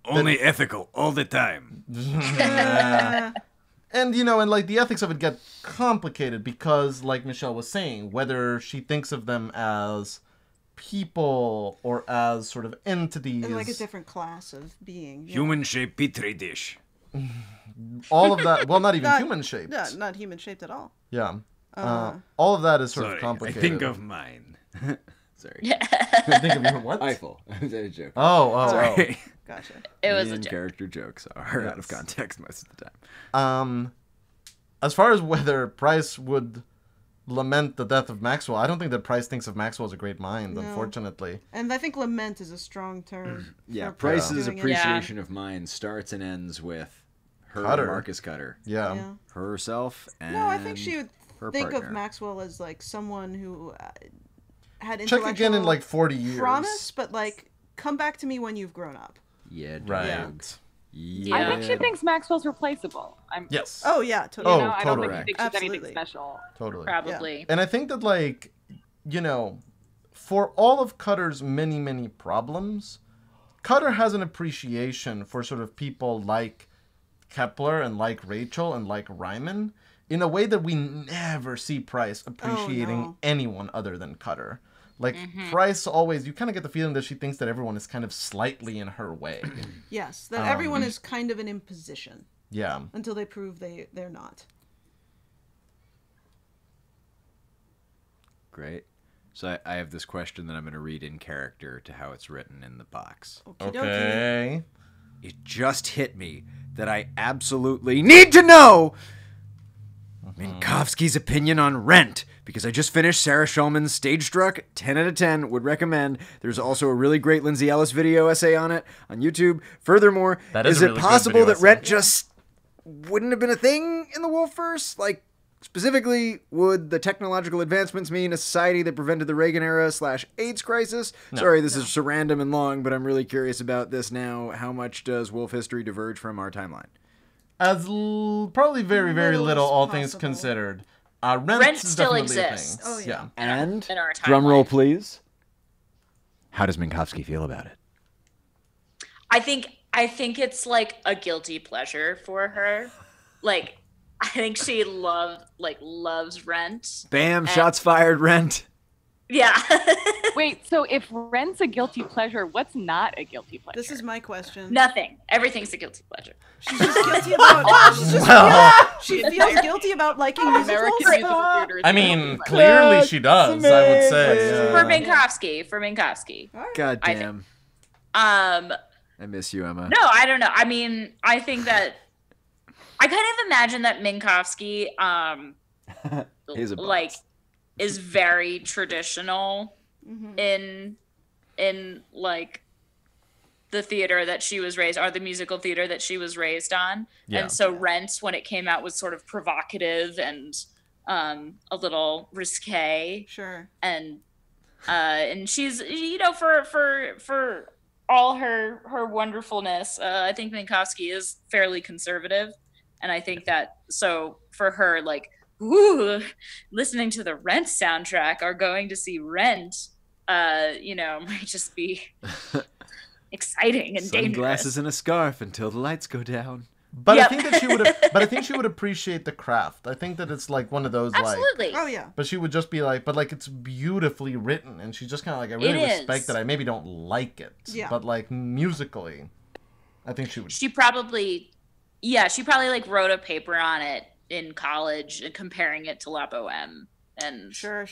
Only ethical all the time. And and like the ethics of it get complicated because, like Michelle was saying, whether she thinks of them as people or as sort of entities, And like a different class of being. Yeah. Human-shaped petri dish. all of that, well, not even Not- human shaped. Yeah, not human shaped at all. Yeah. All of that is sort Sorry, of I complicated. think of mine. Sorry. Think of your what? Eiffel. Is that a joke? Oh. Sorry. Gotcha. It was a In joke. character jokes are out of Yes. context most of the time. As far as whether Price would lament the death of Maxwell, I don't think that Price thinks of Maxwell as a great mind, No. unfortunately. And I think lament is a strong term. Yeah, for Price Price's doing it. appreciation of mine starts and ends with her Cutter. and Marcus Cutter. Yeah. Yeah. Herself and No, I think she would her think partner. of Maxwell as like someone who had Check again in intellectual like 40 years. promise, but like come back to me when you've grown up. Yeah, Right. drugs. Yeah. I think she thinks Maxwell's replaceable. Yes. Oh yeah, You totally. Oh, know, I don't think totally. she thinks she's Absolutely. anything special. Totally. Probably. And I think that, like, you know, for all of Cutter's many, many problems, Cutter has an appreciation for sort of people like Kepler and like Rachel and like Ryman in a way that we never see Price appreciating no. anyone other than Cutter. Like, Price always, you kind of get the feeling that she thinks that everyone is kind of slightly in her way. Yes, that everyone is kind of an imposition Yeah. until they prove they're not. Great. So I have this question that I'm going to read in character to how it's written in the box. Okey-dokey. Okay. It just hit me that I absolutely need to know Minkowski's opinion on Rent, because I just finished Sarah Schulman's Stage Struck. 10 out of 10 would recommend. There's also a really great Lindsay Ellis video essay on it on YouTube. Furthermore, That is is a it really good possible video that essay. Rent just wouldn't have been a thing in the Wolfverse? Like, specifically, would the technological advancements mean a society that prevented the Reagan era / AIDS crisis? Sorry, this is so random and long, but I'm really curious about this now. How much does Wolf history diverge from our timeline? As probably very, very Little little, as all things possible. considered. Rent is still definitely a exists. thing. Oh, yeah. And, in our drum roll timeline. please, how does Minkowski feel about it? I think it's like a guilty pleasure for her. Like, I think she loves Rent. Bam, shots fired, Rent. Yeah. Wait, so if Rent's a guilty pleasure, what's not a guilty pleasure? This is my question. Nothing. Everything's a guilty pleasure. She's just guilty about. She feels guilty about liking American musicals. musical theater. I mean, clearly she does, I would say. For Minkowski. God I damn. I miss you, Emma. No, I don't know. I mean, I think that I kind of imagine that Minkowski, He's a boss. like, is very traditional in like the theater that she was raised, or the musical theater that she was raised on. Yeah. And so Rent, when it came out, was sort of provocative and a little risque. Sure. And she's, you know, for all her wonderfulness, I think Minkowski is fairly conservative, and I think that, so for her, like, ooh, listening to the Rent soundtrack or going to see Rent, you know, might just be exciting and dangerous. Sunglasses and a scarf until the lights go down. But Yep. I think that she would. But I think she would appreciate the craft. I think that it's like one of those like. Absolutely. Oh yeah. But she would just be like, but like it's beautifully written, and she's just kind of like, I really It is. respect that. I maybe don't like it, Yeah. but like musically, I think she would. She probably like wrote a paper on it in college and comparing it to La Boheme. And Sure.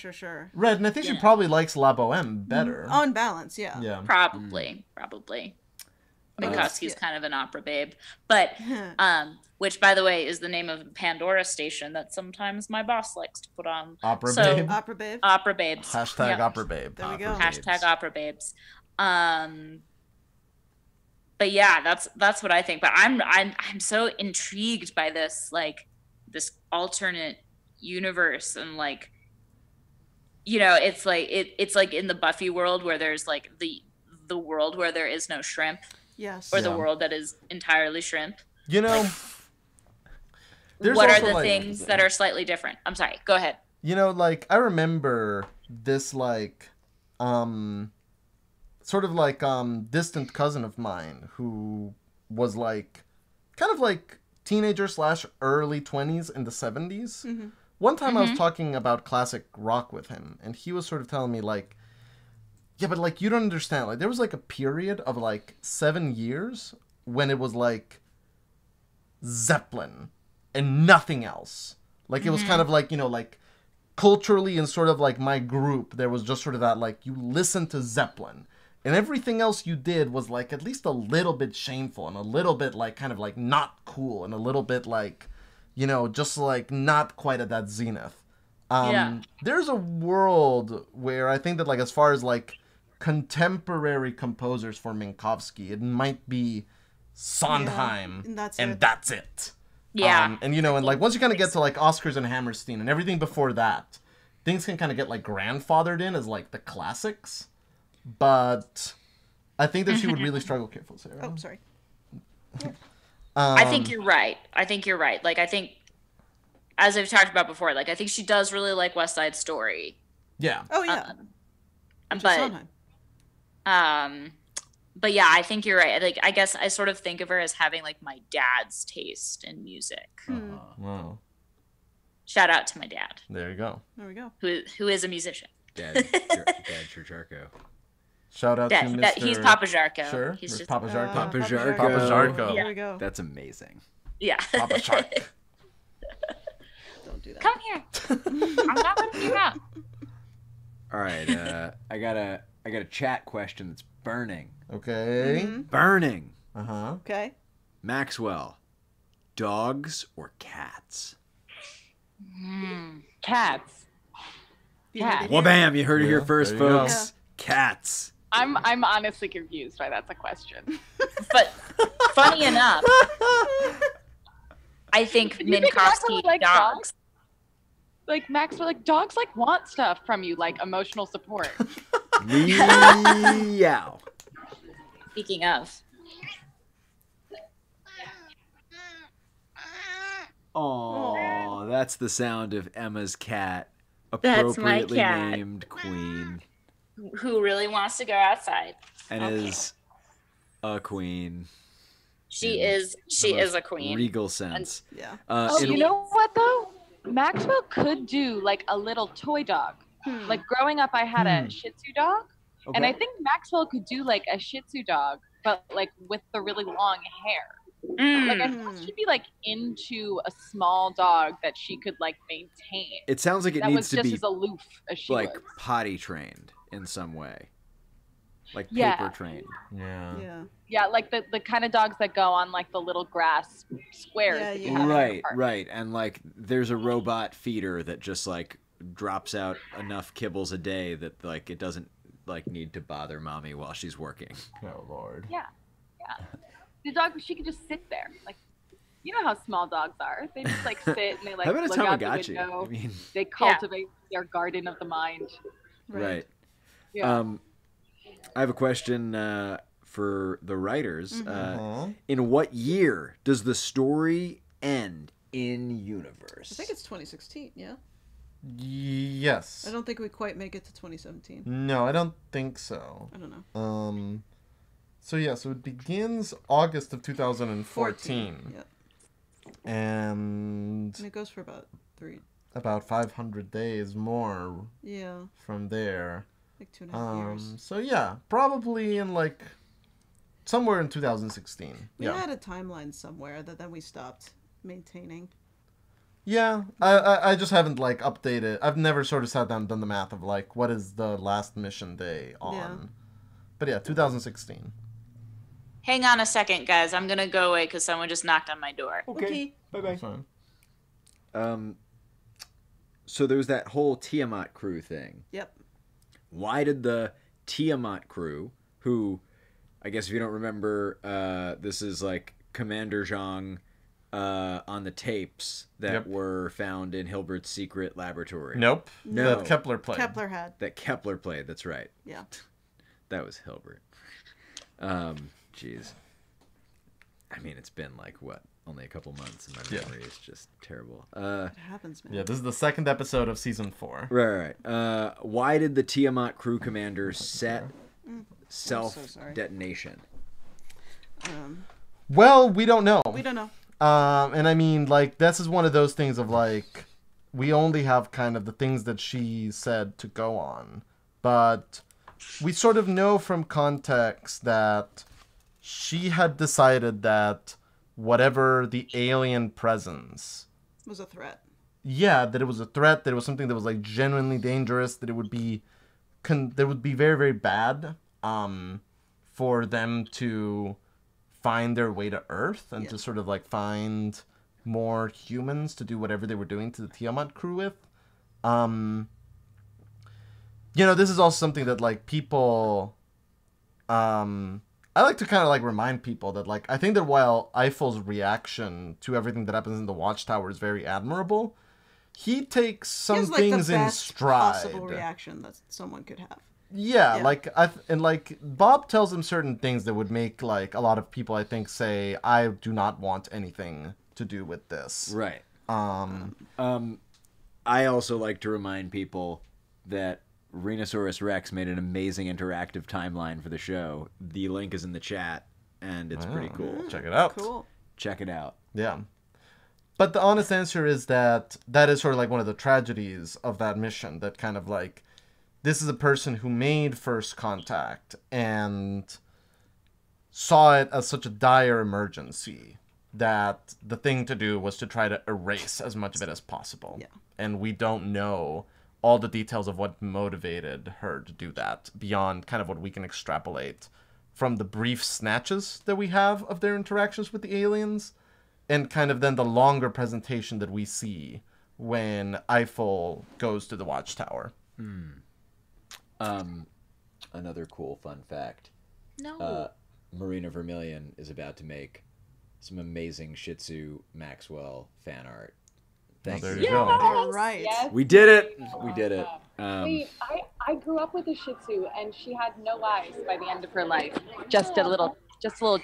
Red, and I think she Yeah. probably likes La Boheme better. On balance, yeah. Yeah. probably. Minkowski's yeah. kind of an opera babe. But which, by the way, is the name of a Pandora station that sometimes my boss likes to put on. Opera So- babe. Opera babe. Opera babes. Hashtag Yeah. opera babe. There we go. Hashtag opera babes. But yeah, that's what I think. But I'm so intrigued by this, like, this alternate universe, and like, you know, it's like it's like in the Buffy world where there's like the world where there is no shrimp, Yes. or the Yeah. world that is entirely shrimp. You know, there's What are also, the like- things that are slightly different? I'm sorry, go ahead. You know, like, I remember this, like, sort of like, distant cousin of mine who was, like, kind of like teenager / early 20s in the 70s. One time I was talking about classic rock with him, and he was sort of telling me, like, yeah, but, like, you don't understand. Like, there was, like, a period of, like, 7 years when it was, like, Zeppelin and nothing else. Like, it was kind of like, you know, like, culturally and sort of like my group, there was just sort of that, like, you listened to Zeppelin and everything else you did was like at least a little bit shameful and a little bit like kind of like not cool and a little bit like, you know, just like not quite at that zenith. Yeah. There's a world where I think that, like, as far as like contemporary composers for Minkowski, it might be Sondheim, and that's and it. that's it. Yeah. And you know, and like once you kind of get to like Oscars and Hammerstein and everything before that, things can kind of get like grandfathered in as like the classics. But I think that she would really struggle. Careful, Sarah. Oh, sorry. I think you're right. Like, I think, as I've talked about before, like, I think she does really like West Side Story. Yeah. Oh yeah. Which is But, Sondheim. but yeah, I think you're right. Like, I guess I sort of think of her as having like my dad's taste in music. Wow. Shout out to my dad, There you go. There we go. who is a musician. Dad Churcharko. Shout out to Mr. He's Papa Jarko. Sure. He's just Papa Jarko. Papa Jarko. Papa Jarko. There we go. That's amazing. Yeah. Papa Shark. Don't do that. Come here. I'm not letting you out. All right, I got a chat question that's burning. Okay. Burning. Uh-huh. Okay. Maxwell, dogs or cats? Cats. Yeah. Well, bam! You heard it here Yeah, first, there you go. folks. Cats. I'm honestly confused why that's a question. But funny enough, I think You think Maxwell Minkowski would like dogs. Like Maxwell, like dogs like want stuff from you, like emotional support. Meow. Speaking of, Oh, that's the sound of Emma's cat, That's my appropriately cat. named Queen, who really wants to go outside? and Okay. is a queen. She in is the most a queen. Regal sense. Yeah. Oh, in- you know what though? Maxwell could do like a little toy dog. Like growing up, I had a Shih Tzu dog, and I Okay. think Maxwell could do like a Shih Tzu dog, but like with the really long hair. Like I think she'd be like into a small dog that she could like maintain. It sounds like it That needs was to just be as aloof as she like was. potty trained in some way, like Yeah. paper trained. Yeah. Yeah. Yeah, like the kind of dogs that go on like the little grass squares. Yeah, that you yeah. have in your Right, park. right, and like there's a robot feeder that just like drops out enough kibbles a day that like it doesn't like need to bother mommy while she's working. Oh Lord. Yeah, yeah. The dog, she could just sit there. Like, you know how small dogs are. They just like sit and they like How about a look out the Tamagotchi? window. I mean, They cultivate their garden of the mind. right. Yeah. I have a question for the writers. Uh-huh. In what year does the story end in universe? I think it's 2016. Yeah. Yes. I don't think we quite make it to 2017. No, I don't think so. I don't know. So yeah, so it begins August of 2014, Yep. and And it goes for about about 500 days more Yeah, from there. like 2.5 years. So yeah, probably in like somewhere in 2016. We Yeah. had a timeline somewhere that then we stopped maintaining. Yeah, I just haven't like updated. I've never sort of sat down and done the math of like what is the last mission day on. Yeah. But yeah, 2016. Hang on a second, guys. I'm gonna go away because someone just knocked on my door. Okay. Bye-bye. Fine. So there was that whole Tiamat crew thing. Yep. Why did the Tiamat crew, who, I guess if you don't remember, this is like Commander Zhang on the tapes that Yep. were found in Hilbert's secret laboratory. Nope. No. That Kepler played. Kepler had. That Kepler played, that's right. Yeah. That was Hilbert. Jeez. I mean, it's been like, what, only a couple months, and my Yeah. memory is just terrible. It happens, man. Yeah, this is the second episode of season 4. Right. Why did the Tiamat crew commander set sorry. self-detonation? Well, we don't know. We don't know. And I mean, like, this is one of those things of like, we only have kind of the things that she said to go on, but we sort of know from context that she had decided that whatever the alien presence, It was a threat. yeah, that it was a threat, that it was something that was like genuinely dangerous, that it would be, that would be very, very bad, for them to find their way to Earth and to sort of like find more humans to do whatever they were doing to the Tiamat crew with. You know, this is also something that like people, I like to kind of like remind people that like, I think that while Eiffel's reaction to everything that happens in the Watchtower is very admirable, he takes He some has, like, things the in best stride. possible reaction that someone could have. Yeah, Yeah. like like Bob tells him certain things that would make like a lot of people, I think, say, I do not want anything to do with this. Right. Um, I also like to remind people that Rhinoceros Rex made an amazing interactive timeline for the show. The link is in the chat, and it's pretty cool. check it out. Cool. Check it out. Yeah. But the honest answer is that is sort of like one of the tragedies of that mission, that kind of like, this is a person who made first contact and saw it as such a dire emergency that the thing to do was to try to erase as much of it as possible. Yeah. And we don't know all the details of what motivated her to do that beyond kind of what we can extrapolate from the brief snatches that we have of their interactions with the aliens, and kind of then the longer presentation that we see when Eiffel goes to the watchtower. Another cool fun fact. No. Marina Vermilion is about to make some amazing Shih Tzu Maxwell fan art. Thank there you. you go. All right. Yes. We did it. We did it. Wait, I grew up with a Shih Tzu, and she had no eyes by the end of her life. Just a little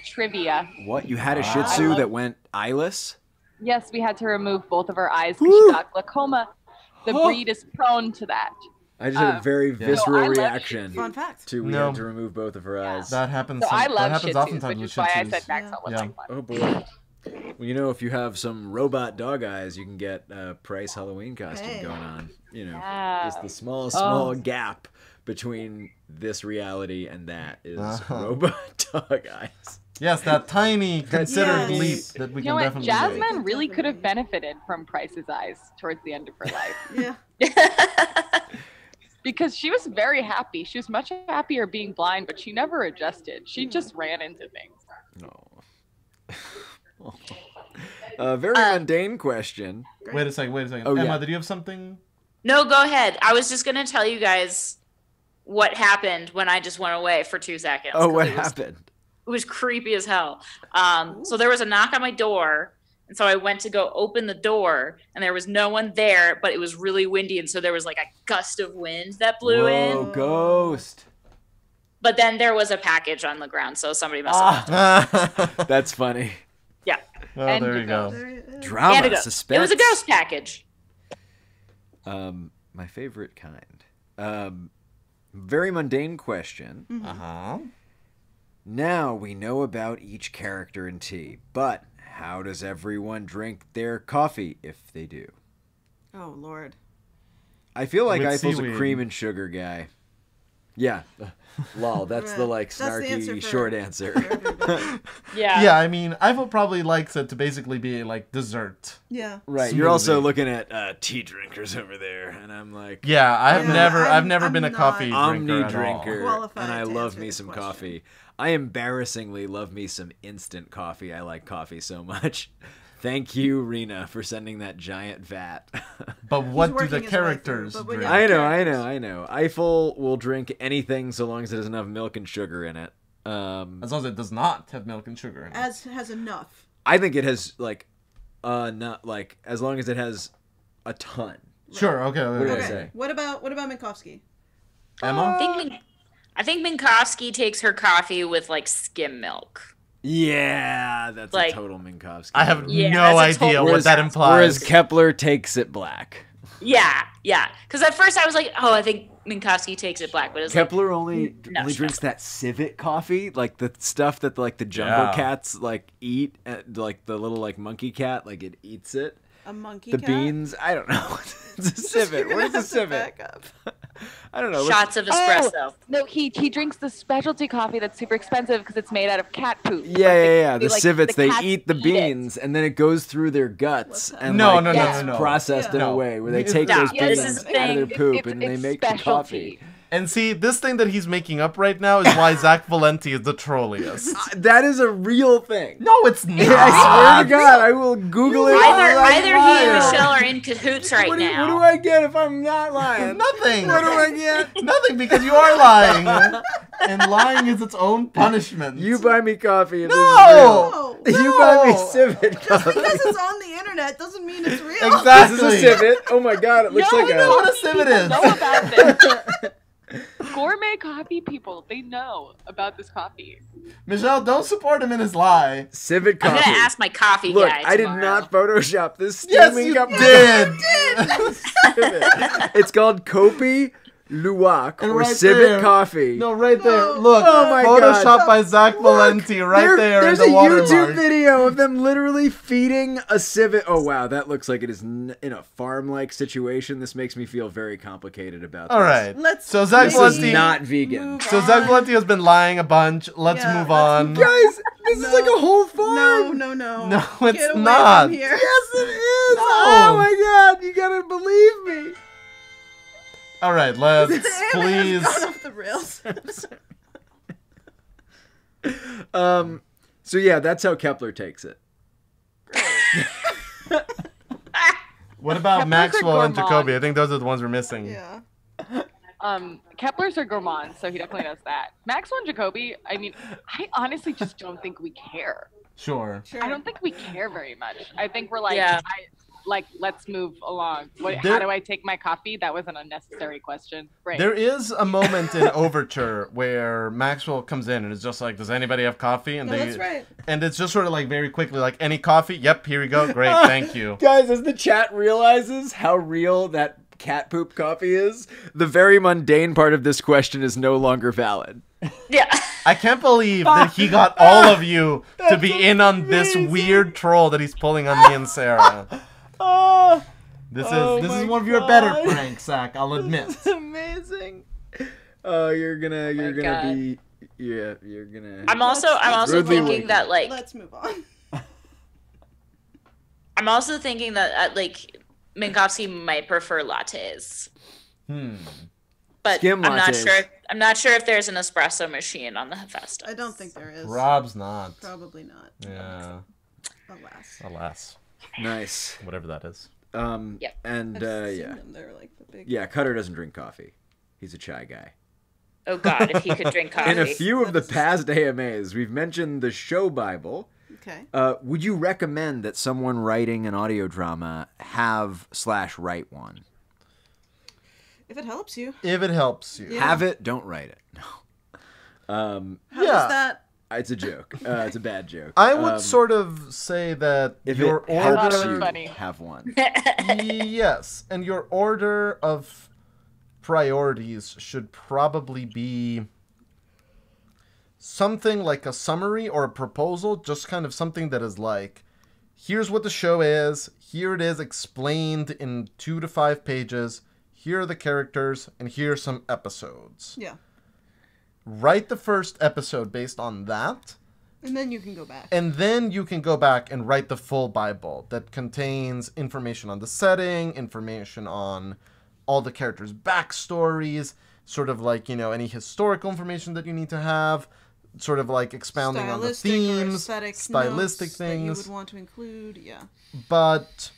trivia. What? You had a Shih Tzu that went eyeless? Yes, we had to remove both of her eyes because she got glaucoma. The breed is prone to that. I just had a very visceral I love reaction Fun fact. to we No. had to remove both of her eyes. That happens. So I that love happens Shih Tzus, oftentimes which with is Shih why I Tzus. said Maxwell was Yeah. like one. Oh boy. Well, you know, if you have some robot dog eyes, you can get a Price Halloween costume Hey. going on. You know, Yeah. just the small gap between this reality and that is robot dog eyes. Yes, that tiny considered Yes. leap that we You know can what? definitely Jasmine make. really could have benefited from Price's eyes towards the end of her life Yeah. because she was very happy. She was much happier being blind, but she never adjusted. She just ran into things. No. A very mundane question. Wait a second. Oh, Emma, yeah. did you have something? No, go ahead. I was just gonna tell you guys what happened when I just went away for 2 seconds. Oh, 'cause what it was- happened? It was creepy as hell. So there was a knock on my door, and so I went to go open the door, and there was no one there, but it was really windy, and so there was like a gust of wind that blew Whoa, in. ghost. But then there was a package on the ground, so somebody must have left it. That's funny. Yeah. Oh, And there a you go. There it is. Drama, And a ghost. suspense. It was a ghost package. My favorite kind. Very mundane question. Uh-huh. Now we know about each character in tea, but how does everyone drink their coffee if they do? Oh Lord. I feel like With Eiffel's seaweed. a cream and sugar guy. Yeah. Lol, that's the like That's the snarky answer for- short answer. for everybody. Yeah. Yeah, I mean, Eiffel probably likes it to basically be like dessert. Yeah. Right. You're also Smoothie. looking at tea drinkers over there, and I'm like, Yeah, I've Yeah, I've never I'm been a not coffee omni drinker at all. drinker, Qualified and I to love answer me this some question. coffee. I embarrassingly love me some instant coffee. I like coffee so much. Thank you, Rena, for sending that giant vat. But what do working the his way characters through, but drink? yeah. I know. Eiffel will drink anything so long as it has enough milk and sugar in it. As long as it does not have milk and sugar in it. As has enough. I think it has like, not like as long as it has a ton. Sure, okay. What did I Okay. say? What about Minkowski? Emma? I think Minkowski takes her coffee with like skim milk. Yeah, that's Like- a total Minkowski. I have Yeah, no that's a idea total- what that Whereas implies. Kepler takes it black. Yeah. Because at first I was like, oh, I think Minkowski takes it black, but it's like, Kepler only No, drinks that civet coffee, like the stuff that like the jumbo Yeah. cats like eat, like the little like monkey cat, like it eats it. A monkey The cat? beans, I don't know. It's a civet. You're gonna Where's the have to civet? back up. I don't know. shots of espresso. Oh, no, he drinks the specialty coffee that's super expensive because it's made out of cat poop. Yeah. The like, civets, they cats eat the it. beans, and then it goes through their guts, What's and No, like, no, no, gets no, no. processed in No. a way where they It's- take No, those yeah, this beans is out of their thing. poop, and then they It's make the specialty. coffee. And see, this thing that he's making up right now is why Zach Valenti is the trolliest. That is a real thing. No, it's not. I swear to God, I will Google it. Either he and Michelle Michelle are in cahoots right what do now. I get if I'm not lying? Nothing. What do I get? Nothing, because you are lying. And lying is its own punishment. You buy me coffee. If No! this is real. You buy me No! civet Just coffee. because it's on the internet doesn't mean it's real. Exactly. This is a civet. Oh my God, it looks No, like no, a. What a civet is. know about this. Gourmet coffee people. They know about this coffee. Michelle, don't support him in his lie. Civet I'm coffee. gonna ask my coffee Look, guy I did tomorrow. not Photoshop this Yes, steaming you cup. did. Civet. It's called Kopi Luwak And or right Civet there- Coffee. No, right there. No. Look, Oh my Photoshopped God. by Zach Valenti right there in There's the a watermark. YouTube video of them literally feeding a civet. Oh wow, that looks like it is in a farm-like situation. This makes me feel very complicated about All this. right. Let's So Zach This maybe is Valenti. not vegan. move So on. Zach Valenti has been lying a bunch. Let's Yeah, move let's on. move Guys, this is like a whole farm. No. No, it's Get away not. From here. Yes, it is. No. Oh my God, you gotta believe me. All right, let's Damn it, please. I've gone off the rails. So yeah, that's how Kepler takes it. What about Kepler's a Maxwell and gourmand. Jacoby? I think those are the ones we're missing. Yeah. Kepler's a gourmand, so he definitely does that. Maxwell and Jacoby, I mean, I honestly just don't think we care. Sure. Sure. I don't think we care very much. I think we're like, Yeah. let's move along. How There- do I take my coffee? That was an unnecessary question. Great. There is a moment in Overture where Maxwell comes in and is just like, "Does anybody have coffee?" And No, that's right. And it's just sort of like very quickly, like, "Any coffee? Yep, here we go. Great, thank you." Guys, as the chat realizes how real that cat poop coffee is, the very mundane part of this question is no longer valid. Yeah. I can't believe that he got all of you to be in on this weird troll that he's pulling on me and Sarah. Oh, This Oh is my one of your better God. pranks, Zach. I'll admit. it's amazing. Oh, you're gonna God. be, yeah, you're gonna. I'm also Rudely thinking awakened. that like Let's move on. I'm also thinking that like Minkowski might prefer lattes, but Skim I'm not lattes. sure. I'm not sure if there's an espresso machine on the Hefesta. I don't think there is. Rob's not. Probably not. Yeah. Alas. Alas. Nice. Whatever that is. Yep. And I've seen yeah, them. They're like the big. yeah. Cutter doesn't drink coffee. He's a chai guy. Oh God, if he could drink coffee. In a few of the past AMAs, we've mentioned the show Bible. Okay. Would you recommend that someone writing an audio drama have/write one? If it helps you. If it helps you. Yeah. Have it, don't write it. No. How Yeah. does that? It's a joke. It's a bad joke. I would sort of say that if your it helps That was you, funny. have one. yes, and your order of priorities should probably be something like a summary or a proposal, just kind of something that is like, here's what the show is, here it is explained in 2 to 5 pages, here are the characters, and here are some episodes. Yeah. Write the first episode based on that, And then you can go back. and then you can go back and write the full Bible that contains information on the setting, information on all the characters' backstories, sort of like, any historical information that you need to have, sort of like expounding on the Stylistic or themes, aesthetic stylistic notes that you things. would want to include. Yeah. But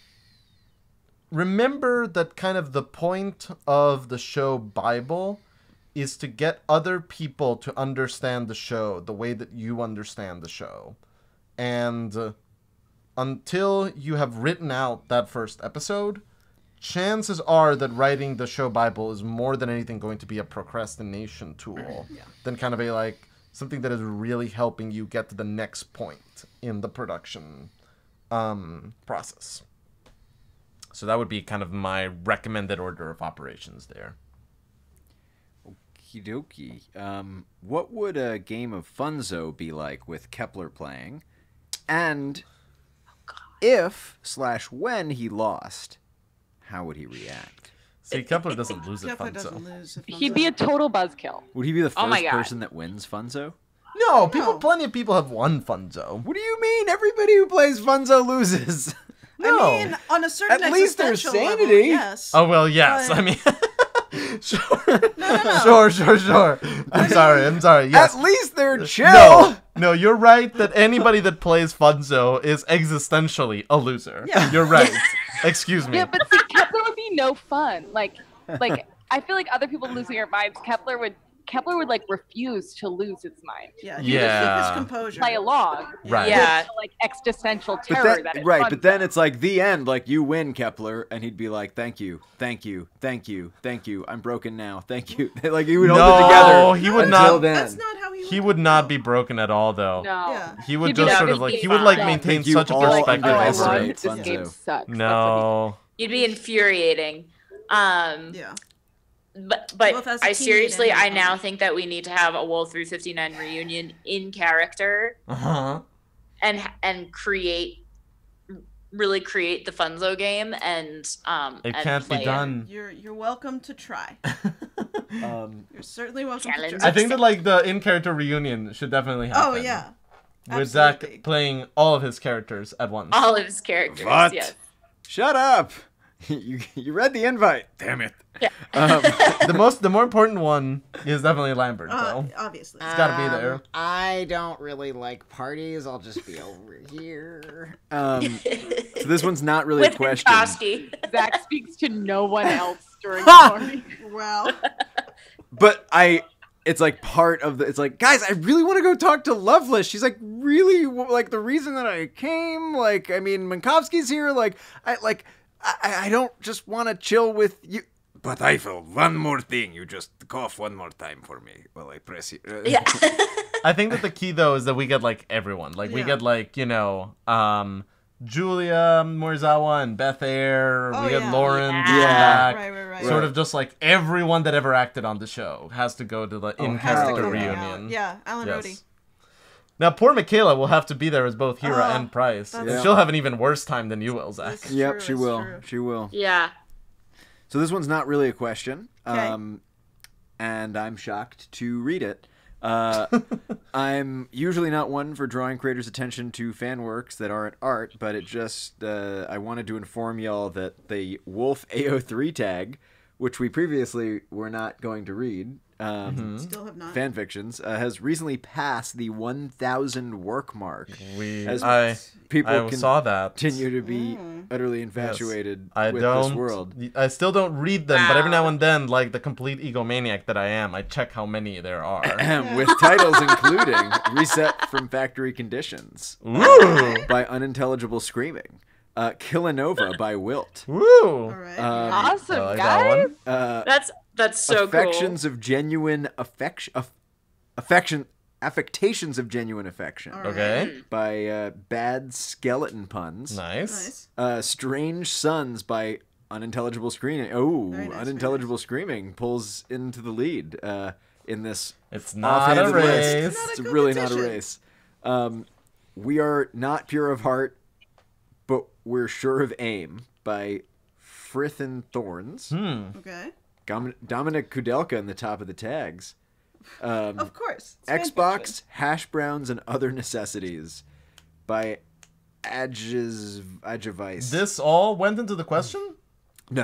remember that kind of the point of the show Bible is to get other people to understand the show the way that you understand the show. And until you have written out that first episode, chances are that writing the show Bible is more than anything going to be a procrastination tool than kind of a like something that is really helping you get to the next point in the production process. So that would be kind of my recommended order of operations there. Okie dokie. What would a game of Funzo be like with Kepler playing? And if/when he lost, how would he react? See, Kepler doesn't lose at Kepler doesn't Funzo. lose. If He'd be a total buzzkill. Would he be the Oh my first God. person that wins Funzo? No, No. plenty of people have won Funzo. What do you mean? Everybody who plays Funzo loses. No. I mean, on a certain At least there's existential level, sanity. yes. Oh, well, yes. But- I mean, sure. No. Sure. I'm sorry. Yes. At least they're chill. No, you're right that anybody that plays Funzo is existentially a loser. Yeah. You're right. Excuse me. Yeah, but see, Kepler would be no fun. Like I feel like other people losing their minds. Kepler Kepler would like refuse to lose his mind. Yeah. He would keep Yeah. his composure. Play along. Right. Yeah. With the, like existential But terror then, that it right, runs but then on. it's like the end, like you win, Kepler, and he'd be like, "Thank you, thank you, thank you, thank you. I'm broken now. Thank you." Like he would hold it together. No, he would until not. Then. That's not how he would. He would not be broken at all, though. No. Yeah. He would He'd be just like, sort of "This like game he would like sucks." maintain Thank you such a all perspective Oh, I over won. underestimate it. This Funzo. game sucks. That's what No. You'd be infuriating. Yeah. But Well, if as a I teammate seriously, I and- now think that we need to have a Wolf 359 reunion in character Uh-huh. and really create the Funzo game and It and can't be play it. done. You're welcome to try. You're certainly welcome Challenge to try. I think that like the in-character reunion should definitely happen. Oh yeah. With Absolutely. Zach playing all of his characters at once. All of his characters. What? Yes. Shut up! You read the invite. Damn it. Yeah. The more important one is definitely Lambert, though. Obviously. It's gotta be there. I don't really like parties. I'll just be over here. So this one's not really a With question. Minkowski. Zach speaks to no one else during the party. Well, But it's like part of the, it's like, guys, I really want to go talk to Loveless. She's like, really, like the reason that I came, like, I mean, Minkowski's here, like, I don't just want to chill with you. But Eiffel, one more thing. You just cough one more time for me while I press you. Yeah. I think that the key, though, is that we get, like, everyone. Like, we Yeah. get, like, Julia Morizawa and Beth Eyre. Oh, we get yeah. Lauren Yeah. Back. right. Sort of just, like, everyone that ever acted on the show has to go to the Has to in-character come reunion. out. Yeah, Alan Yes. Rohde. Now, poor Michaela will have to be there as both Hira Oh, and Price. that's- And she'll have an even worse time than you will, Zach. This is Yep, true, she it's will. true. She will. Yeah. So this one's not really a question. Okay. And I'm shocked to read it. I'm usually not one for drawing creators' attention to fan works that aren't art, but it just, I wanted to inform y'all that the Wolf AO3 tag, which we previously were not going to read, Still have not. fan fictions, has recently passed the 1,000 work mark. As I people saw that. continue to be utterly infatuated I with don't. this world. I still don't read them, but every Wow. now and then, like the complete egomaniac that I am, I check how many there are. With titles including Reset from Factory Conditions Ooh, by Unintelligible Screaming, Killanova by Wilt, woo! All right. Awesome, I like that guys. one. That's so Affections of Genuine Affectations of Genuine Affection All right. Okay, by Bad Skeleton Puns, nice. Nice. Strange Sons by Unintelligible Screaming. Oh, Very nice, very Unintelligible Screaming pulls into the lead in this It's not a offhanded list. race. It's not a It's really not a competition. race. We Are Not Pure of Heart, but We're Sure of Aim by Frith and Thorns. Okay. Dominic Kudelka in the top of the tags. Of course. It's fan Xbox, fiction. Hash Browns, and Other Necessities by Agivice. This all went into the question? No.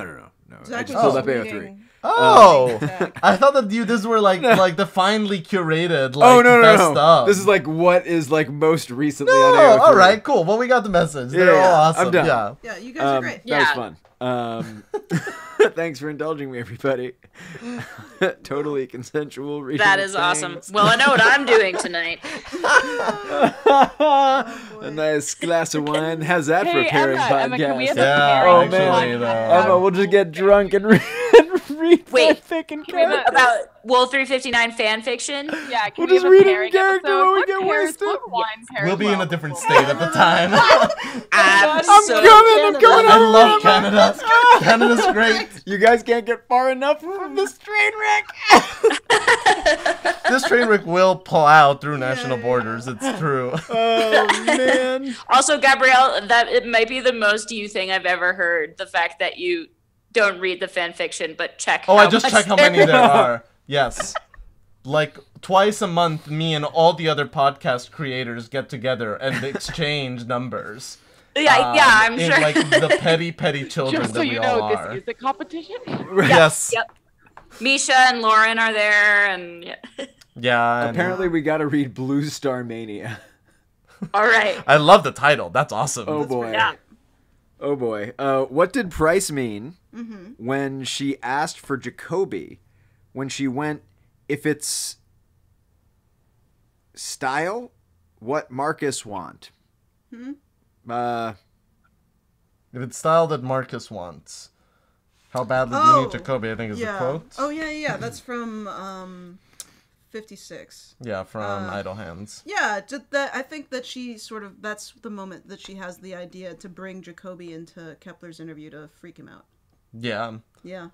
I Zach just was pulled just up AO3. reading- Oh, Zach. I thought that this were like the finely curated Oh, no. best of. This is like what is like most recently no. on AO3. All right, cool. Well, we got the message. They're Yeah, all awesome. I'm done. Yeah. Yeah, you guys are great. That was Yeah. fun. Thanks for indulging me, everybody. Totally consensual reading. That of is awesome. things. Well, I know what I'm doing tonight. A nice glass of wine. How's that for a Hey, pairing Emma, podcast? can we have a Yeah, pairing Oh, actually, man. though. Emma, we'll just get drunk and read Wait. fanfic and we have a- characters. About Wolf 359 fan fiction. Yeah, can We'll we just have a read it in pairing character episode? when we What get pairs- wasted. what wine pairs We'll be in a well? different state at the time. I'm Absolutely. coming I over, love Emma. Canada. Canada's great. You guys can't get far enough from this train wreck. This train wreck will plow through national borders. It's true. Oh, man. Also, Gabrielle, that it might be the most you thing I've ever heard. The fact that you don't read the fan fiction, but check. Oh, how I just much check how there many there are. Yes. Like twice a month, me and all the other podcast creators get together and exchange numbers. Yeah, I'm in, sure. like the petty children Just that so we you all know, are. this is a competition. Yes. Yep. Misha and Lauren are there, and yeah. Yeah. and- Apparently, we got to read Blue Star Mania. All right. I love the title. That's awesome. Oh, boy. Yeah. Oh, boy. What did Price mean when she asked for Jacoby when she went if it's style, what Marcus want? If it's style that Marcus wants, how badly do you need Jacoby? I think is the quote. Oh yeah. That's from 56. Yeah, from Idle Hands. Yeah, that I think that she sort of that's the moment that she has the idea to bring Jacoby into Kepler's interview to freak him out. Yeah. Yeah,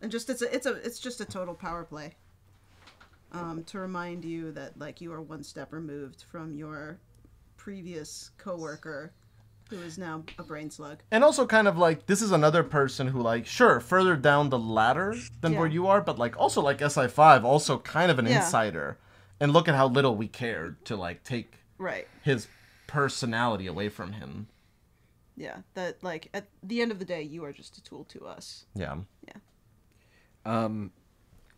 and just it's just a total power play. To remind you that like you are one step removed from your previous coworker, who is now a brain slug. And also kind of like, this is another person who like, sure, further down the ladder than where you are, but like also like SI5, also kind of an insider. And look at how little we cared to like take his personality away from him. Yeah, that like at the end of the day, you are just a tool to us. Yeah.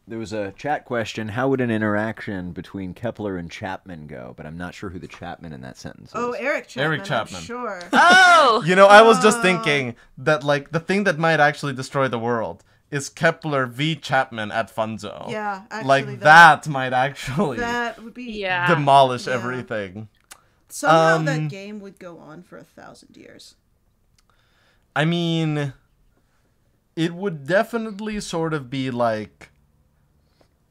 There was a chat question. How would an interaction between Kepler and Chapman go? But I'm not sure who the Chapman in that sentence is. Oh, Eric Chapman. Eric Chapman. I'm sure. Oh! You know, I was just thinking that like the thing that might actually destroy the world is Kepler v. Chapman at Funzo. Yeah, actually. Like that might actually That would be... demolish everything. Somehow that game would go on for 1,000 years. I mean, it would definitely sort of be like...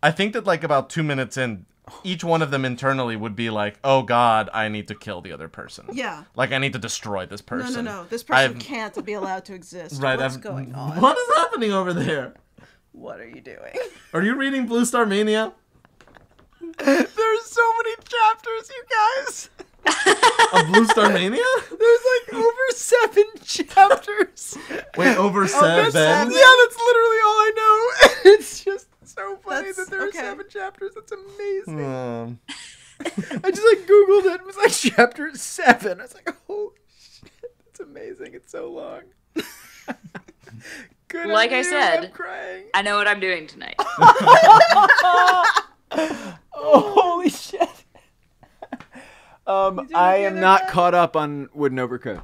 I think that like about 2 minutes in, each one of them internally would be like, oh God, I need to kill the other person. Yeah. Like I need to destroy this person. No. This person can't be allowed to exist. Right, What's going on? What is happening over there? What are you doing? Are you reading Blue Star Mania? There's so many chapters, you guys. Of Blue Star Mania? There's like over 7 chapters. Wait, over 7? Yeah, that's literally all I know. It's just so funny that there are 7 chapters. That's amazing. I just like Googled it. It was like chapter 7. I was like, oh shit, that's amazing. It's so long. Good Like I said, I'm crying. I know what I'm doing tonight. Oh, holy shit. I am not caught up on Wooden Overcoat.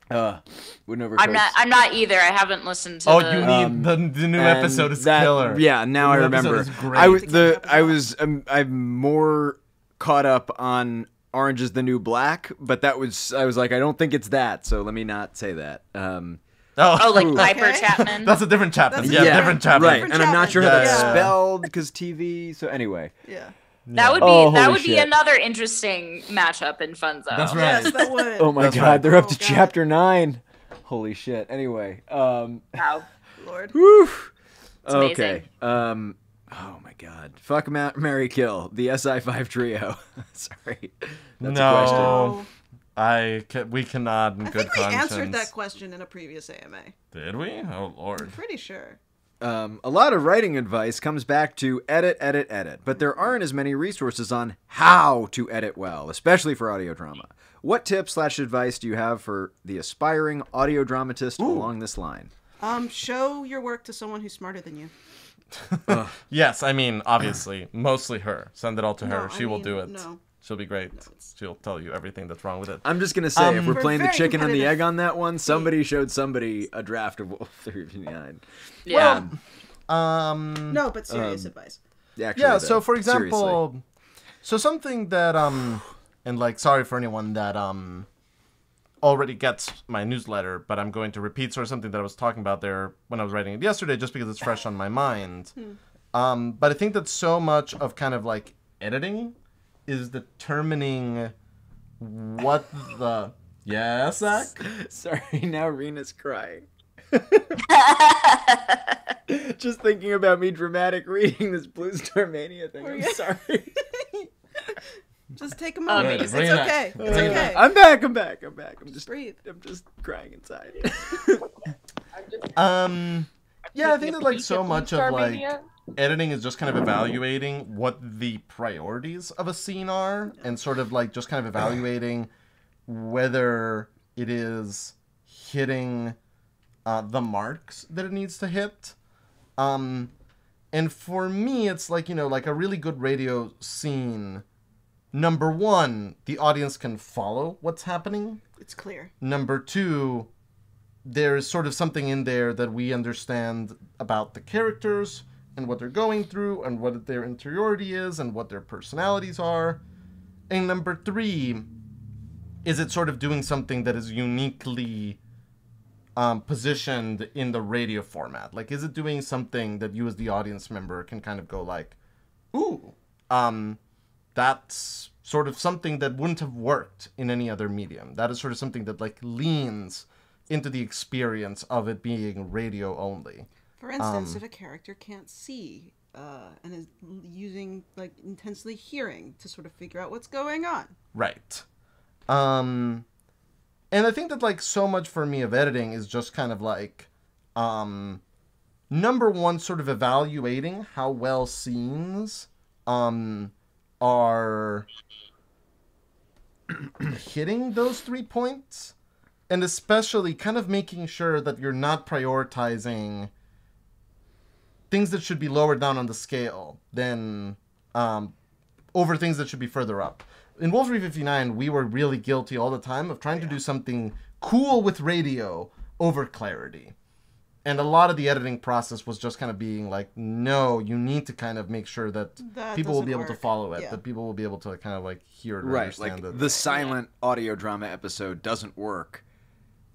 Wooden Overcoat. I'm not either. I haven't listened to you need the new episode is killer. Yeah, now I remember. I'm more caught up on Orange is the New Black, but I was like, I don't think it's that, so let me not say that. Like Piper Chapman. That's a different Chapman. Different Chapman. Right, and I'm not sure how that's spelled because TV. So anyway. Yeah. That would be another interesting matchup in Funzo. That's right. Yes, that would. Oh my God, they're up to chapter 9. Holy shit. Anyway. Wow. Lord. Whew. It's okay. amazing. Oh my God. Fuck, Marry, Kill. The SI5 trio. Sorry. That's no. a question. We cannot in I good think we conscience. answered that question in a previous AMA. Did we? Oh, Lord. I'm pretty sure. A lot of writing advice comes back to edit, but there aren't as many resources on how to edit well, especially for audio drama. What tips/advice do you have for the aspiring audio dramatist along this line? Show your work to someone who's smarter than you. Yes, I mean, obviously, mostly her. Send it all to her. She will do it. No. She'll be great. She'll tell you everything that's wrong with it. I'm just going to say, if we're playing the very chicken and the competitive. egg on that one, somebody showed somebody a draft of Wolf 359. Yeah. No, but serious advice. Actually, Yeah, though, so for seriously. example, so something that, and like, sorry for anyone that, already gets my newsletter, but I'm going to repeat sort of something that I was talking about there when I was writing it yesterday, just because it's fresh on my mind. But I think that so much of kind of like editing is determining what the... Yes, Zach? Sorry, now Rena's crying. Just thinking about me dramatic reading this Blue Star Mania thing. I'm sorry. Just take a moment. It's Rena. okay. It's okay. I'm back. I'm just breathe. I'm just crying inside. Yeah, I think that like so Blue much Star of like Mania. editing is just kind of evaluating what the priorities of a scene are, and sort of like just kind of evaluating whether it is hitting the marks that it needs to hit. And for me, it's like, you know, like a really good radio scene. Number one, the audience can follow what's happening. It's clear. Number two, there's sort of something in there that we understand about the characters, and what they're going through and what their interiority is and what their personalities are. And number 3, is it sort of doing something that is uniquely positioned in the radio format? Like, is it doing something that you as the audience member can kind of go like, ooh, that's sort of something that wouldn't have worked in any other medium. That is sort of something that like leans into the experience of it being radio only. For instance, if a character can't see and is using like intensely hearing to sort of figure out what's going on. Right. And I think that like so much for me of editing is just kind of like number 1, sort of evaluating how well scenes are hitting those 3 points, and especially kind of making sure that you're not prioritizing things that should be lower down on the scale than over things that should be further up. In Wolf 359, we were really guilty all the time of trying to do something cool with radio over clarity. And a lot of the editing process was just kind of being like, no, you need to kind of make sure that people will be able to follow it, that people will be able to kind of like hear it and understand like it. the silent audio drama episode doesn't work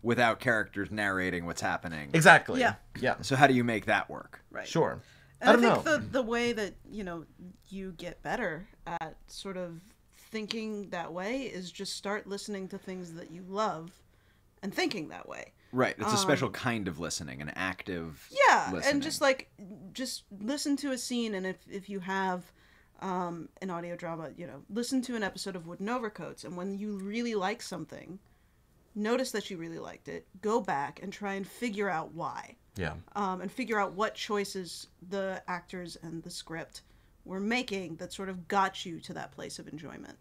without characters narrating what's happening. Exactly. Yeah. So how do you make that work? Right. Sure. And I think know. the way that, you get better at sort of thinking that way is just start listening to things that you love and thinking that way. Right. It's a special kind of listening, an active listening. And just listen to a scene, and if you have an audio drama, listen to an episode of Wooden Overcoats, and when you really like something, notice that you really liked it, go back and try and figure out why. Yeah. And figure out what choices the actors and the script were making that sort of got you to that place of enjoyment.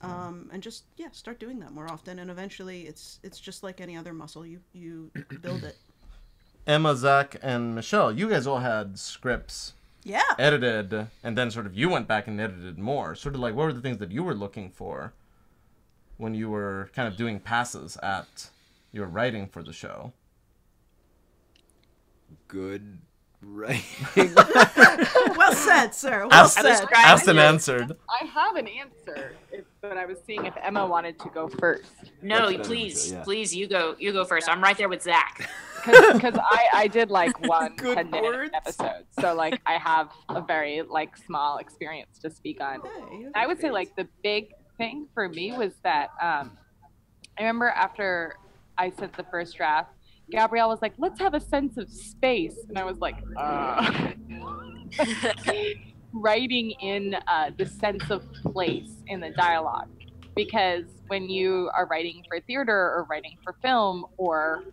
And just, start doing that more often. And eventually it's just like any other muscle. You build it. Emma, Zach, and Michelle, you guys all had scripts edited, and then sort of you went back and edited more. Sort of like, what were the things that you were looking for when you were kind of doing passes at your writing for the show? Good writing. Well said, sir. Well said. Asked and answered. I have an answer, but I was seeing if Emma wanted to go first. No, please, you go first. I'm right there with Zach. Because I did like one Good 10-minute words. episode, so like I have a very like small experience to speak on. I would say like the big thing for me was that I remember after I sent the first draft, Gabrielle was like, let's have a sense of space. And I was like, writing in the sense of place in the dialogue. Because when you are writing for theater or writing for film, or,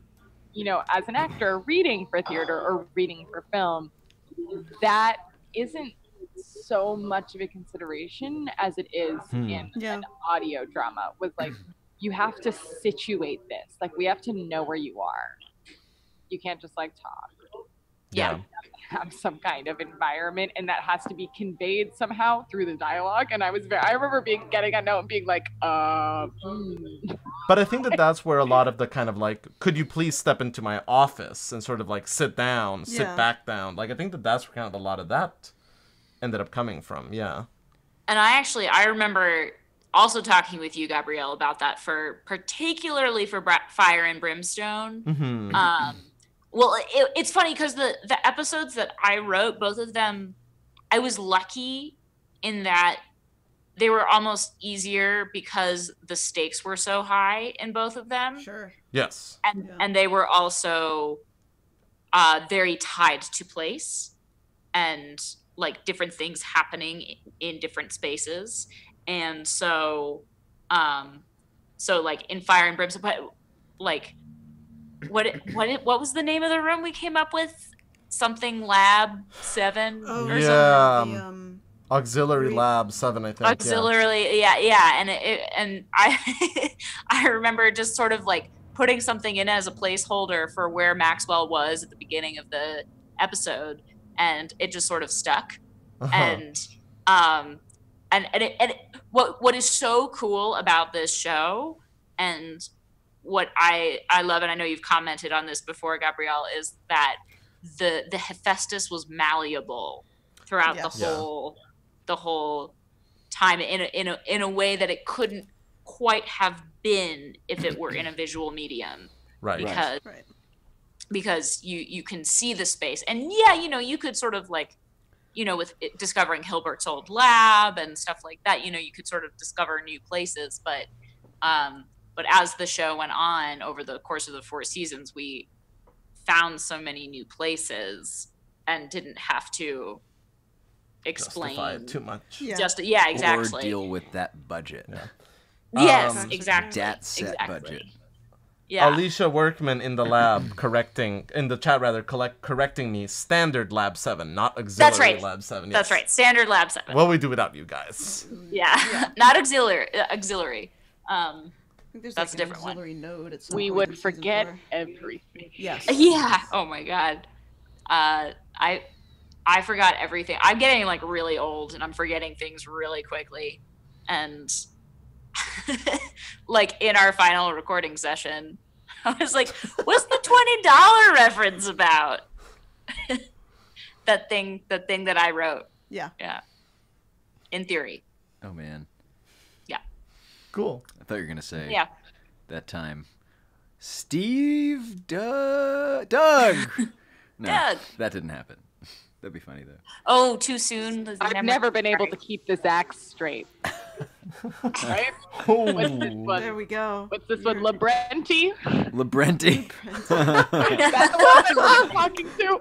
as an actor, reading for theater or reading for film, that isn't so much of a consideration as it is in an audio drama. Was like, you have to situate this. Like, we have to know where you are. You can't just like talk. Yeah. Have some kind of environment, and that has to be conveyed somehow through the dialogue. And I remember getting a note and being like, But I think that that's where a lot of the kind of like, could you please step into my office and sort of like sit back down. Like, I think that that's where kind of a lot of that ended up coming from. Yeah. And I remember also talking with you, Gabrielle, about that particularly for Fire and Brimstone. Mm-hmm. Well, it's funny because the episodes that I wrote, both of them, I was lucky in that they were almost easier because the stakes were so high in both of them. Sure. Yes. And they were also very tied to place and like different things happening in different spaces. And so like in Fire and Brimstone, but like what was the name of the room we came up with? Something Lab 7 or something. Auxiliary Lab 7, I think. Auxiliary, yeah. And I I remember just sort of like putting something in as a placeholder for where Maxwell was at the beginning of the episode, and it just sort of stuck. And what is so cool about this show, and what I love, and I know you've commented on this before, Gabrielle, is that the Hephaestus was malleable throughout Yes. the whole time in a way that it couldn't quite have been if it were in a visual medium. Right. Right. Because you can see the space, and yeah, you could sort of like, with discovering Hilbert's old lab and stuff like that, you could sort of discover new places, but as the show went on over the course of the 4 seasons, we found so many new places and didn't have to explain Justify it too much. Yeah. Exactly. Or deal with that budget. Yeah. Yes, Um, exactly. Dat set exactly. budget. Yeah. Alicia Workman in the lab correcting me. Standard Lab 7, not auxiliary right. Lab 7. That's yes. right. Standard Lab 7. What we do without you guys. Yeah. Not auxiliary. I think there's That's like a an different one. auxiliary node at some We point would in season forget 4. everything. Yes. Yeah. Oh my god. I forgot everything. I'm getting like really old and I'm forgetting things really quickly. And like in our final recording session, I was like, what's the $20 reference about? that thing that I wrote. Yeah. Yeah. In theory. Oh man, Cool. I thought you were gonna say Yeah. that time. Doug. No, Doug. that didn't happen. That'd be funny though. Oh, too soon. I've never been able to keep this act straight. Right? Oh. What's this one? There we go. What's this one? Labrenti? Labrenti. Is that the one I'm talking to?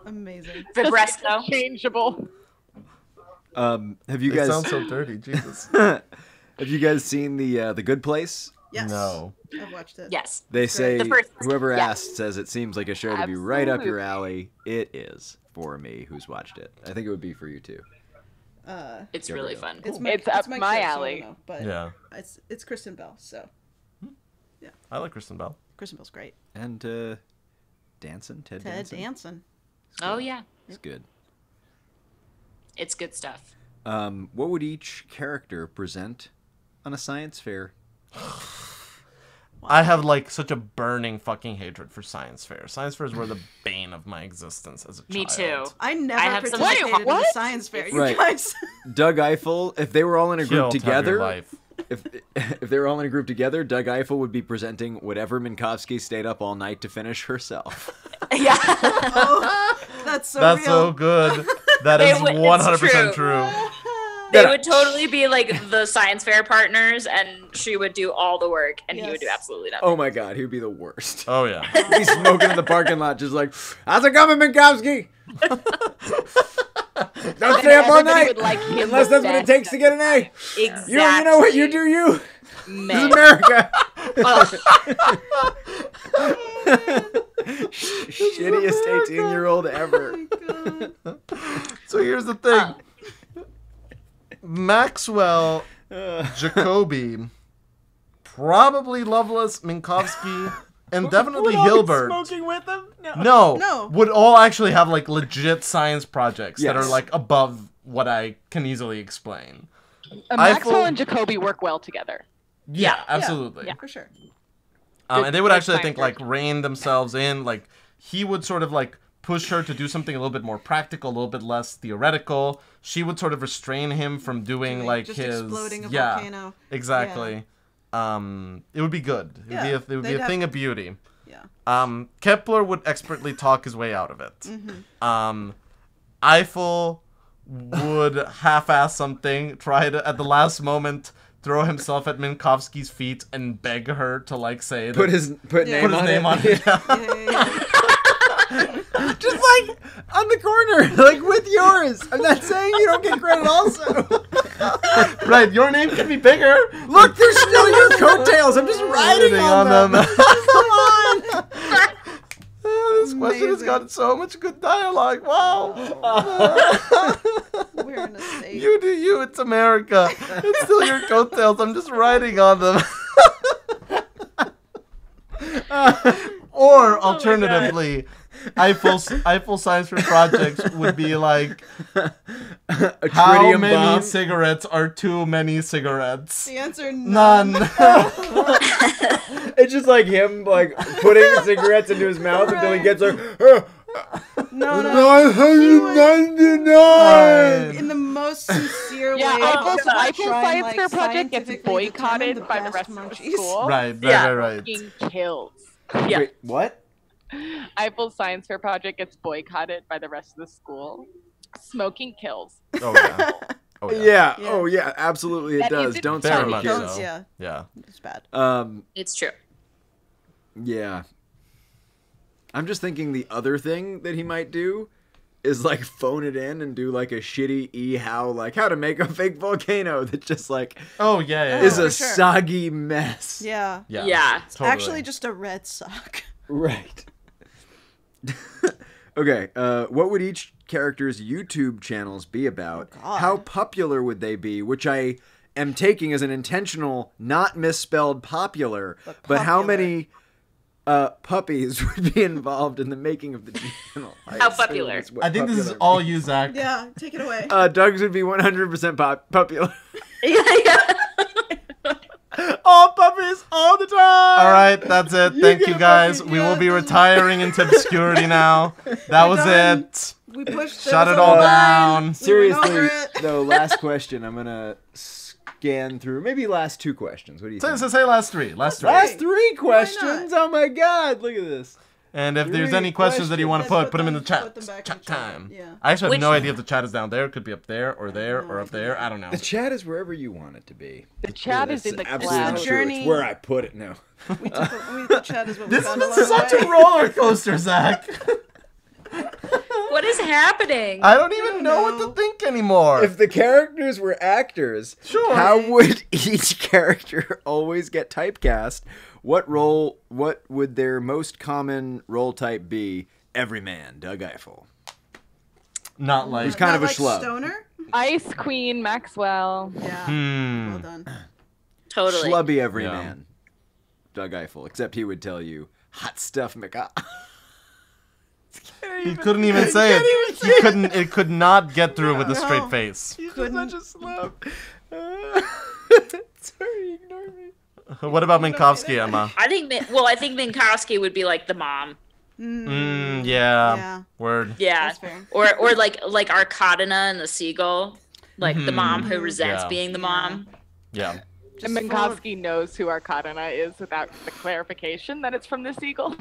Amazing. Vibresco. Changeable. Have you It guys sounds so dirty, Jesus. have you guys seen the Good Place? Yes. No. I've watched it. Yes. They say The first- whoever yeah. asked says it seems like a show to be right up your Absolutely. alley. It is for me, who's watched it. I think it would be for you too. It's Gabriel. really fun. It's up my kid, so I don't alley. know, but Yeah. it's Kristen Bell, so I like Kristen Bell. Kristen Bell's great. And Danson, Ted Ted Danson. Danson. Oh yeah. It's good. It's good stuff. What would each character present on a science fair? I have like such a burning fucking hatred for science fairs. Science fairs were the bane of my existence as a Me child. too. I never have some- participated Wait, in what? a science fair. You Right. guys. Doug Eiffel, if they were all in a group Killed, have your together, life. if they were all in a group together, Doug Eiffel would be presenting whatever Minkowski stayed up all night to finish herself. Yeah. Oh, that's so That's real. so good. That It is w- it's 100% true. true. They would totally be like the science fair partners, and she would do all the work, and he would do Yes. absolutely nothing. Oh my god, he would be the worst. Oh yeah. He'd be smoking in the parking lot, just like, how's it coming, Minkowski? Don't stay up all Everybody night, would like him unless the that's what it best. takes to get an A. Exactly. You know what you do, you. This is Man. America. Ugh. Shittiest 18-year-old ever. So here's the thing. Maxwell, Jacoby, probably Lovelace, Minkowski, and definitely Hilbert. Smoking with him? No. Would all actually have like legit science projects that Yes. are like above what I can easily explain. Maxwell Eiffel- and Jacoby work well together. Yeah, absolutely. For sure. And they would Good actually, I think, science like rein themselves in. Like he would sort of like push her to do something a little bit more practical, a little bit less theoretical. She would sort of restrain him from doing like just his exploding a yeah, volcano. exactly. It would be good. It would Yeah, be it would be they'd a have- thing of beauty. Yeah. Kepler would expertly talk his way out of it. Mm-hmm. Eiffel would half-ass something, try to at the last moment throw himself at Minkowski's feet and beg her to like say Put that, his put his name on it. Just like on the corner, like with yours. I'm not saying you don't get credit also. Right, your name could be bigger. Look, they're still your coattails. I'm just riding on them. Come on. This question has Amazing. got so much good dialogue. Wow. We're in a state. You do you. It's America. It's still your coattails. I'm just riding on them. Or alternatively, Eiffel Science Fair projects would be like, A how tritium many bomb. cigarettes are too many cigarettes? The answer None. It's just like him, like putting cigarettes into his mouth until he gets like, No. 999. In the most sincere Yeah, way. Eiffel's try and, Science Fair project gets scientifically determine boycotted by the best rest of the munchies. school. Right. Yeah. Right. Fucking kills. Yeah. Wait, what? Eiffel's Science Fair project gets boycotted by the rest of the school. Smoking kills. Oh yeah. Oh Yeah. Yeah. Oh yeah. Absolutely, it That does. is Don't Very smoke, much kids. so. Yeah. Yeah. It's bad. It's true. Yeah. I'm just thinking the other thing that he might do is like phone it in and do like a shitty how to make a fake volcano that just like Oh yeah. is for a sure. soggy mess. Yeah. Yeah. Yeah. Totally. Actually, just a red sock. Right. Okay, what would each character's YouTube channels be about? Oh, God. How popular would they be? Which I am taking as an intentional, not misspelled popular, but how popular. many puppies would be involved in the making of the channel? How popular? Is what I think this is popular all means. you, Zach. Yeah, take it away. Doug's would be 100% popular. Yeah. All puppies, all the time! All right, that's it. Thank get you a guys. puppy. We will be Yeah. retiring into obscurity now. That was done. it. We pushed Shut those it all over. down. We went Seriously, over it. though, last question. I'm gonna scan through. Maybe last two questions. What do you think? Say last three. Last three. Last three questions. Oh my God! Look at this. And if there's Three any questions that you want to questions. put them in the chat. Put them back in Chat the chat. time. Yeah. I actually have Which- no idea if the chat is down there. It could be up there or there or up there. I don't know. The chat is wherever you want it to be. The chat is in the absolutely cloud. The true. journey- It's where I put it now. The chat is what we This found is along such the a way. roller coaster, Zach. What is happening? I don't even know what to think anymore. If the characters were actors, Sure. how would each character always get typecast? What would their most common role type be? Everyman, Doug Eiffel. Not like. He's kind Not of a like schlub. Stoner? Ice Queen Maxwell. Yeah. Hmm. Well done. Totally. Schlubby everyman, Doug Eiffel. Except he would tell you, hot stuff, McCall. He couldn't even say it. He couldn't. It could not get through with a No. straight face. He's Couldn't. such a slub. Sorry, ignore me. What about Minkowski, Emma? I think Minkowski would be like the mom. Yeah. Yeah. Word. Yeah. That's fair. Or like our Katana and the seagull. Like the mom who resents Yeah. being the mom. Yeah. And Minkowski knows who Arkadina is without the clarification that it's from the seagull.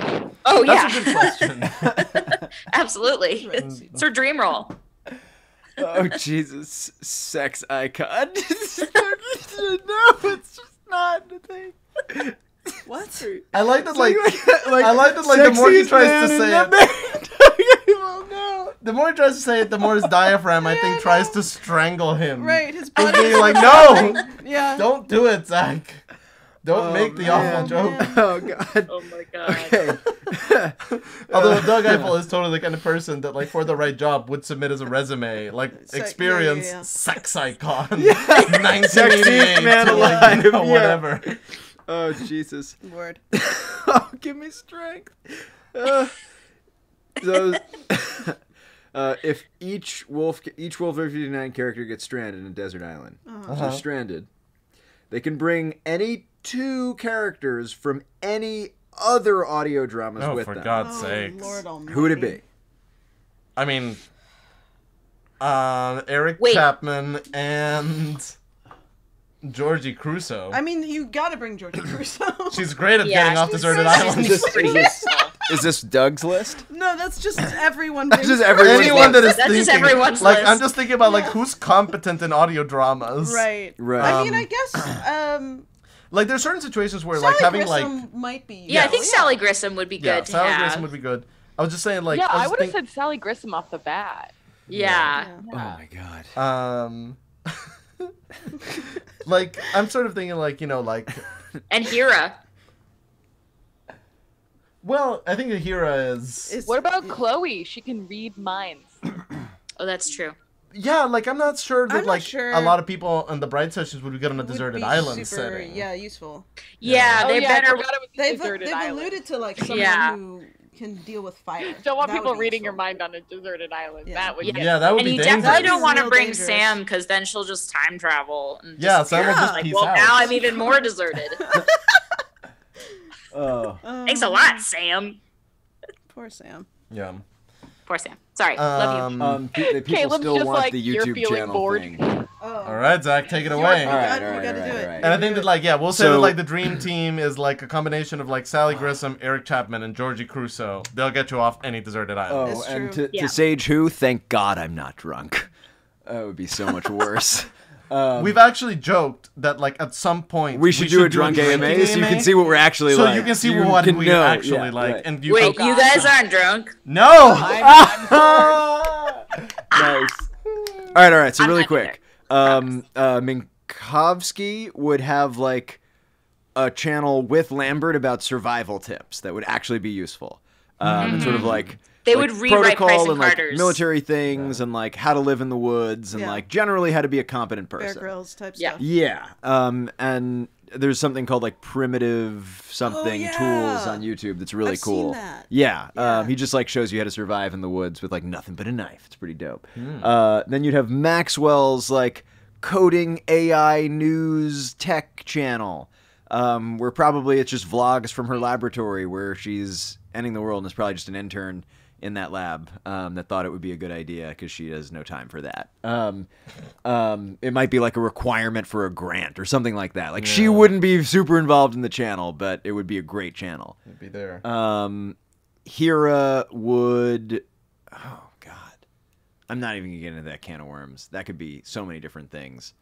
Oh That's yeah. a good question. Absolutely. It's her dream role. Oh Jesus, sex icon. No, it's just not the thing. What? I like that. Like, like I like that. Like, the more he sexiest tries man to in say the it, band. Well, no. the more he tries to say it, the more his diaphragm, I think, tries to strangle him. Right, his He's body. being like, no, Yeah. don't do it, Zach. Don't Oh, make the man. awful joke. man. Oh God. Oh my god. Okay. Although Doug Eiffel is totally the kind of person that, like, for the right job, would submit as a resume, like, yeah, experience, yeah. sex icon, Sexiest 1988, man to, like, alive, yeah. whatever. Oh Jesus. Word. Oh, give me strength. So, if each Wolf 59 character gets stranded in a desert island, so they're stranded, they can bring any two characters from any other audio dramas Oh, with for them. God's Oh, sakes. Lord Almighty. Who would it be? I mean, Eric Wait. Chapman and Georgie Crusoe. I mean, you gotta bring Georgia Crusoe. She's great at Yeah, getting off she's deserted so- islands. Is this Doug's list? No, that's just everyone. That's brings just everyone's Anyone that is That's just thinking, everyone's like, list. I'm just thinking about, like, who's competent in audio dramas. Right. Right. I mean, Um, I guess Like, there's certain situations where, Sally like, having, Grissom like, might be. Yeah, I think useful, Sally Grissom would be good yeah, to Sally have. Grissom would be good. I was just saying, like, Yeah, I was would have think- said Sally Grissom off the bat. Yeah. Oh my God. like, I'm sort of thinking, like, you know, like, And Hira. well, I think Ahira is, Is- What about Chloe? She can read minds. Oh, that's true. yeah, like, I'm not sure that, I'm not like, sure. a lot of people on the Bright Sessions would be good on a would deserted be island super, setting. Yeah, useful. Yeah, Oh, they yeah, I better. forgot it was a They've deserted island. alluded to like someone Yeah. who can deal with fire. Don't want That would people be reading useful. your mind on a deserted island. Yeah. That would Yeah. get Yeah, that would And be you dangerous. definitely don't That'd be want to real bring dangerous. Sam because then she'll just time travel. And Yeah, Sam will disappear. just Like, peace well, out. now I'm even more deserted. Oh. Thanks a lot, Sam. Poor Sam. Yeah. Poor Sam. Sorry. Love you. The people Caleb's still just want like, the "You're YouTube feeling channel bored." thing. All right, Zach, take it away. All right, we gotta do it. right. And I think that, like, yeah, we'll say So- that, like, the dream team is, like, a combination of, like, Sally Grissom, Eric Chapman, and Georgie Crusoe. They'll get you off any deserted island. Oh, It's and true. to Sage Who, thank God I'm not drunk. That would be so much worse. We've actually joked that, like, at some point We should do a drunk AMA drinking so you can see what we're actually so like. you can see You what can we know. actually Yeah, like. right. And you Wait, can... you guys aren't drunk? No! Nice. All right. So I'm really not quick, Minkowski would have like a channel with Lambert about survival tips that would actually be useful, and sort of like They like would rewrite protocol Price and and like Carter's. military things and like how to live in the woods and Yeah. like generally how to be a competent Bear person. Grylls type Yeah. stuff. Yeah. And there's something called like primitive something yeah. tools on YouTube that's really I've seen cool. that. Yeah. Yeah. He just like shows you how to survive in the woods with like nothing but a knife. It's pretty dope. Then you'd have Maxwell's like coding AI news tech channel, where probably it's just vlogs from her laboratory where she's ending the world and is probably just an intern in that lab that thought it would be a good idea because she has no time for that. It might be like a requirement for a grant or something like that. Like she wouldn't be super involved in the channel, but it would be a great channel. It'd be there. Hira would... Oh, God. I'm not even going to get into that can of worms. That could be so many different things.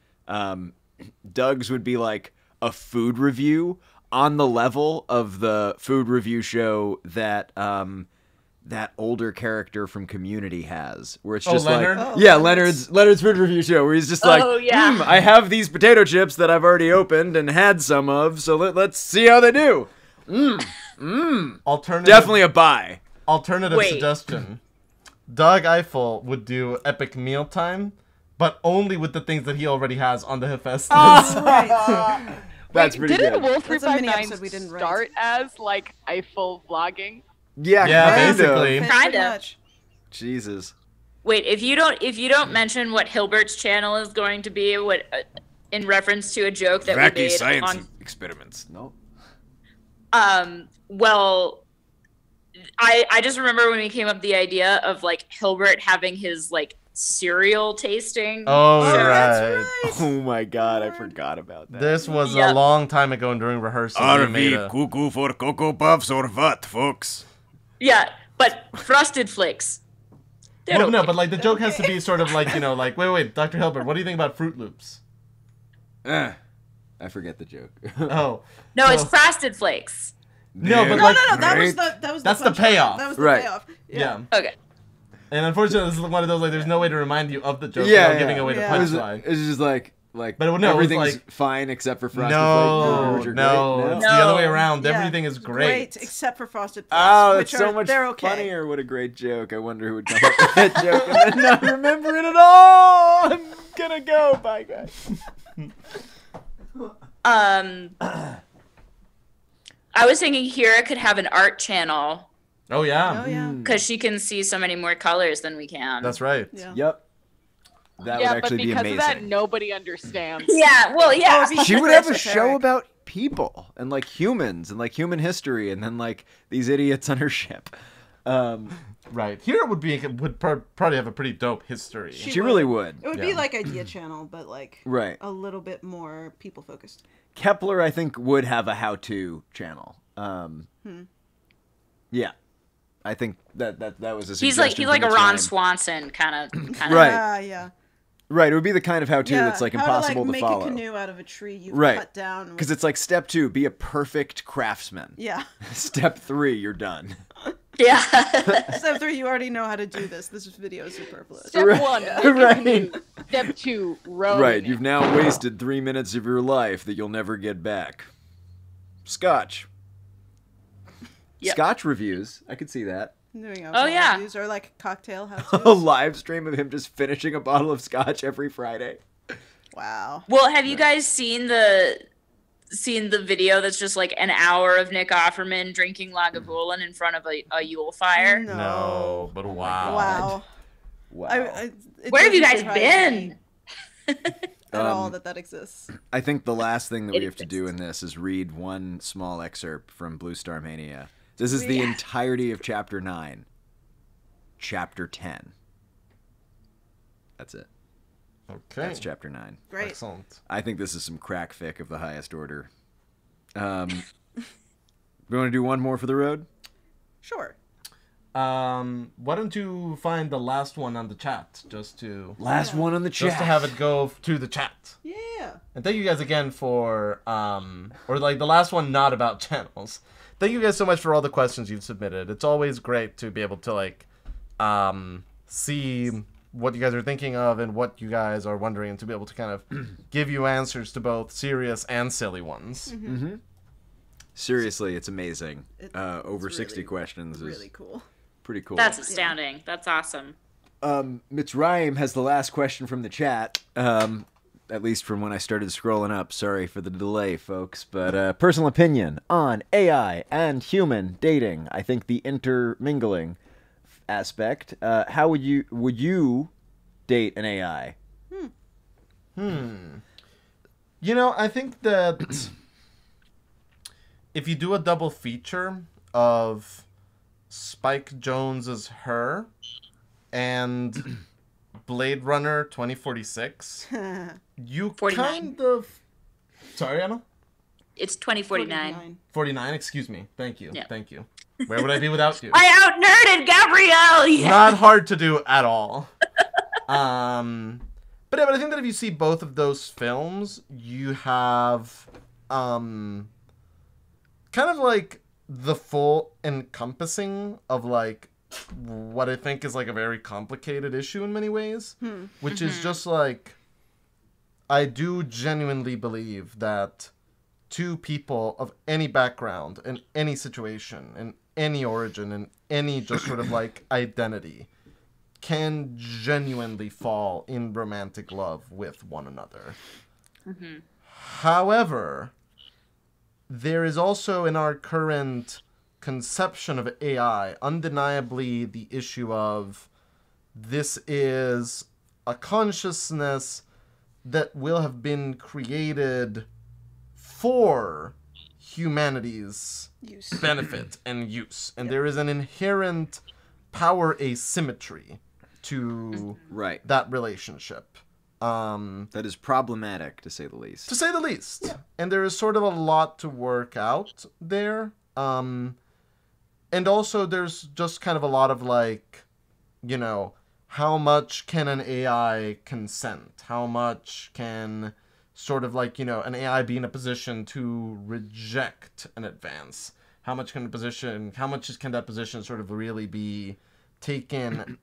Doug's would be like a food review on the level of the food review show that that older character from Community has, where it's just Leonard? like, Oh, yeah, Leonard's- Leonard's food review show, where he's just like, Oh, yeah. I have these potato chips that I've already opened and had some of, so let's see how they do. Alternative, Definitely a buy. alternative Wait. suggestion. Doug Eiffel would do Epic Mealtime, but only with the things that he already has on the Hephaestus. Right. That's pretty Didn't good. Wolf That's a mini 359 episode we didn't write. start as like Eiffel vlogging? Yeah, Yeah, kind of. basically. Pretty Kinda. much. Jesus. Wait, if you don't mention what Hilbert's channel is going to be, what in reference to a joke that we Wacky made science on, experiments. Nope. well, I just remember when we came up with the idea of like Hilbert having his like cereal tasting. Oh, show. right. Oh my God, I forgot about that. This was Yep. a long time ago during rehearsal. Are We made we a- cuckoo for Cocoa Puffs or what, folks? Yeah, but Frosted Flakes. They're Well, no, okay. but like the joke has to be sort of like, you know, like, wait, Dr. Hilbert, what do you think about Fruit Loops? I forget the joke. Oh. No, it's so- Frosted Flakes. No, but No, like, no, that was Great. That's the punchline. payoff. That was the Right. payoff. yeah. Okay. And unfortunately, this is one of those, like, there's no way to remind you of the joke Yeah, without yeah. giving away Yeah. the It was, punchline. it's just like But no, it was everything's like- fine except for Frosted No, Flakes, which are no, great. it's No. the other way around. Yeah. Everything is great. except for Frosted Flakes. Oh, which that's so are, much they're okay. funnier. What a great joke. I wonder who would come up with that joke and then not remember it at all. I'm gonna go. Bye, guys. I was thinking Hira could have an art channel Oh, yeah. Oh yeah. because she can see so many more colors than we can. That's right. Yeah. Yep. That yeah, would but actually be because amazing. of that, nobody understands. Yeah. Well, yeah. Oh, it'd be She would have a esoteric. show about people and like humans and like human history and then like these idiots on her ship. Right. Here would probably have a pretty dope history. She really would. It would Yeah. be like Idea Channel, but like Right. a little bit more people focused. Kepler, I think, would have a how-to channel. Yeah, I think that was a he's suggestion like from a the Ron time. Swanson kind of. Right. Yeah. Right, it would be the kind of how-to Yeah. that's like How impossible to, to make follow. a canoe out of a tree you Right. cut down. Because it's like step 2, be a perfect craftsman. Yeah. Step 3, you're done. Yeah. Step 3, you already know how to do this. This video is superfluous. Step Right. 1, make a Right. canoe. Step 2, row. Right, you've now wasted 3 minutes of your life that you'll never get back. Scotch. Yep. Scotch reviews. I could see that. Doing Oh, alcohol yeah. reviews or like cocktail A how-tos. live stream of him just finishing a bottle of scotch every Friday. Wow. Well, have you guys seen the video that's just like an hour of Nick Offerman drinking Lagavulin in front of a Yule fire? No, but wow. Wow. Wow. It Where have you doesn't guys surprise me been? at all that exists. I think the last thing that we It have to do in this is read one small excerpt from Blue Star Mania. This is the Yeah. entirety of chapter 9. chapter 10. That's it. Okay. That's chapter 9. Great. Excellent. I think this is some crack fic of the highest order. We want to do one more for the road? Sure. Why don't you find the last one on the chat just to Last one on the chat. just to have it go to the chat. Yeah. And thank you guys again for or like the last one not about channels. Thank you guys so much for all the questions you've submitted. It's always great to be able to like see what you guys are thinking of and what you guys are wondering, and to be able to kind of give you answers to both serious and silly ones. Mm-hmm. Seriously, it's amazing. Over it's 60 really, questions is Really cool. pretty cool. That's astounding. That's awesome. Mitzrayim has the last question from the chat. At least from when I started scrolling up. Sorry for the delay, folks. But personal opinion on AI and human dating. I think the intermingling aspect. How would you date an AI? You know, I think that if you do a double feature of Spike Jonze's Her and Blade Runner 2046, you 49. kind of... Sorry, Anna? It's 2049. 49. 49, excuse me. Thank you. Yeah. Thank you. Where would I be without you? I out-nerded Gabrielle! Yeah. Not hard to do at all. But yeah, but I think that if you see both of those films, you have kind of like the full encompassing of like what I think is like a very complicated issue in many ways, which is just like, I do genuinely believe that two people of any background, in any situation, in any origin, in any just sort of like identity, can genuinely fall in romantic love with one another. However, there is also in our current conception of AI undeniably the issue of this is a consciousness that will have been created for humanity's benefit and use. And there is an inherent power asymmetry to Right. that relationship. That is problematic, to say the least. To say the least. And there is sort of a lot to work out there. And also there's just kind of a lot of like, you know, how much can an AI consent? How much can sort of like, you know, an AI be in a position to reject an advance? How much can that position sort of really be taken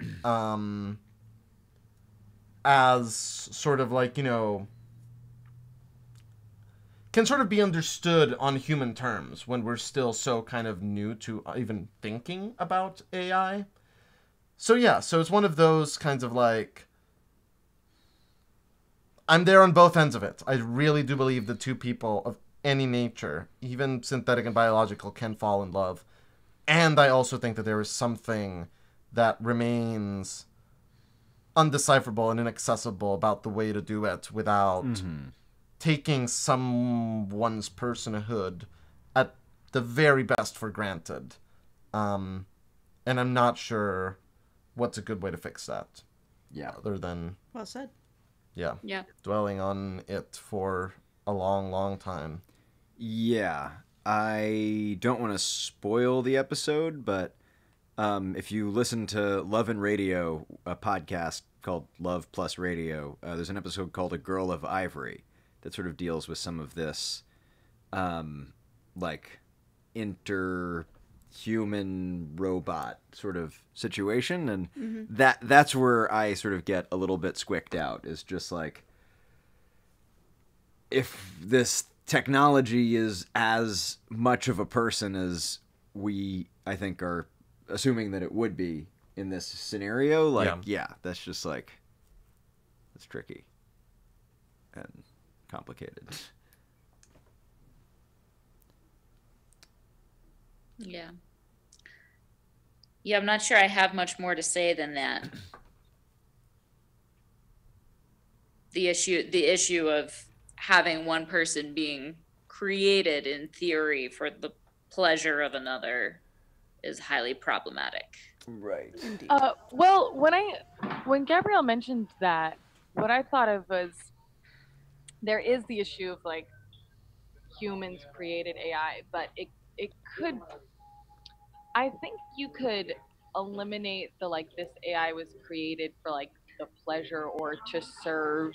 as sort of like, you know, can sort of be understood on human terms when we're still so kind of new to even thinking about AI. So yeah, so it's one of those kinds of like, I'm there on both ends of it. I really do believe that two people of any nature, even synthetic and biological, can fall in love. And I also think that there is something that remains undecipherable and inaccessible about the way to do it without taking someone's personhood at the very best for granted. And I'm not sure what's a good way to fix that. Yeah. Other than, Well said. yeah, Yeah. dwelling on it for a long, long time. Yeah. I don't want to spoil the episode, but if you listen to Love and Radio, a podcast called Love Plus Radio, there's an episode called A Girl of Ivory that sort of deals with some of this, like, interhuman robot sort of situation, and that's where I sort of get a little bit squicked out, is just like, if this technology is as much of a person as we, I think, are assuming that it would be in this scenario, like, yeah, that's just like, that's tricky and complicated. Yeah. Yeah, I'm not sure I have much more to say than that. The issue of having one person being created in theory for the pleasure of another is highly problematic. Right. Indeed. Well, when Gabrielle mentioned that, what I thought of was there is the issue of like humans created AI, but it could. I think you could eliminate the like this AI was created for like the pleasure or to serve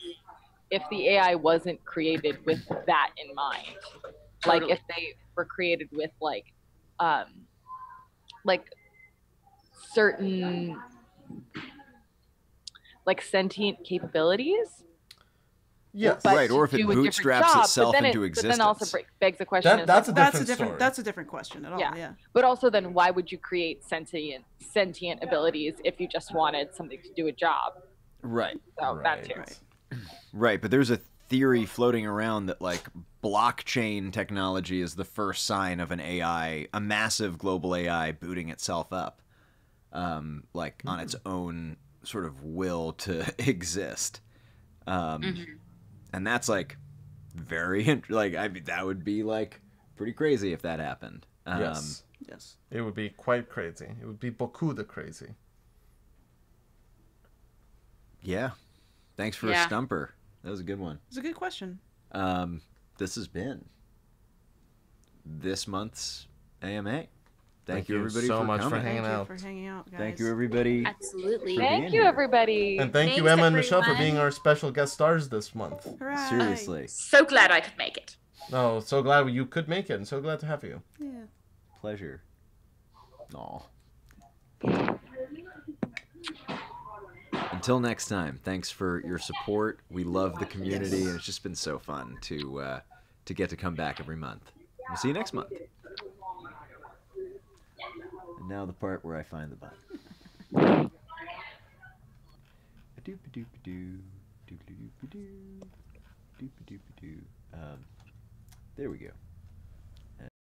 if the AI wasn't created with that in mind. Like if they were created with like certain like sentient capabilities. Yes. But Right, or if it do a different bootstraps job, itself but then into But existence. then also begs the question: is That's a like, different story. That's a different question at all. Yeah. Yeah. but also then why would you create sentient abilities if you just wanted something to do a job? Right. So that too. Right. Right, but there's a theory floating around that like blockchain technology is the first sign of an AI, a massive global AI booting itself up, like on its own sort of will to exist, and that's like very like I mean that would be like pretty crazy if that happened. Yes. Yes. It would be quite crazy. It would be beaucoup de crazy. Yeah. Thanks for Yeah. a stumper. That was a good one. It's a good question. This has been this month's AMA. Thank you you everybody so for much for coming. hanging Thank you out. for hanging out, guys. Thank you everybody. Absolutely. For being Thank you, here. everybody. And thank you, Thanks, Emma and Michelle, for being everyone. our special guest stars this month. Hooray. Seriously. So glad I could make it. Oh, so glad you could make it, and so glad to have you. Yeah. Pleasure. Aw. Until next time, thanks for your support. We love the community, and it's just been so fun to get to come back every month. We'll see you next month. And now the part where I find the button. There we go.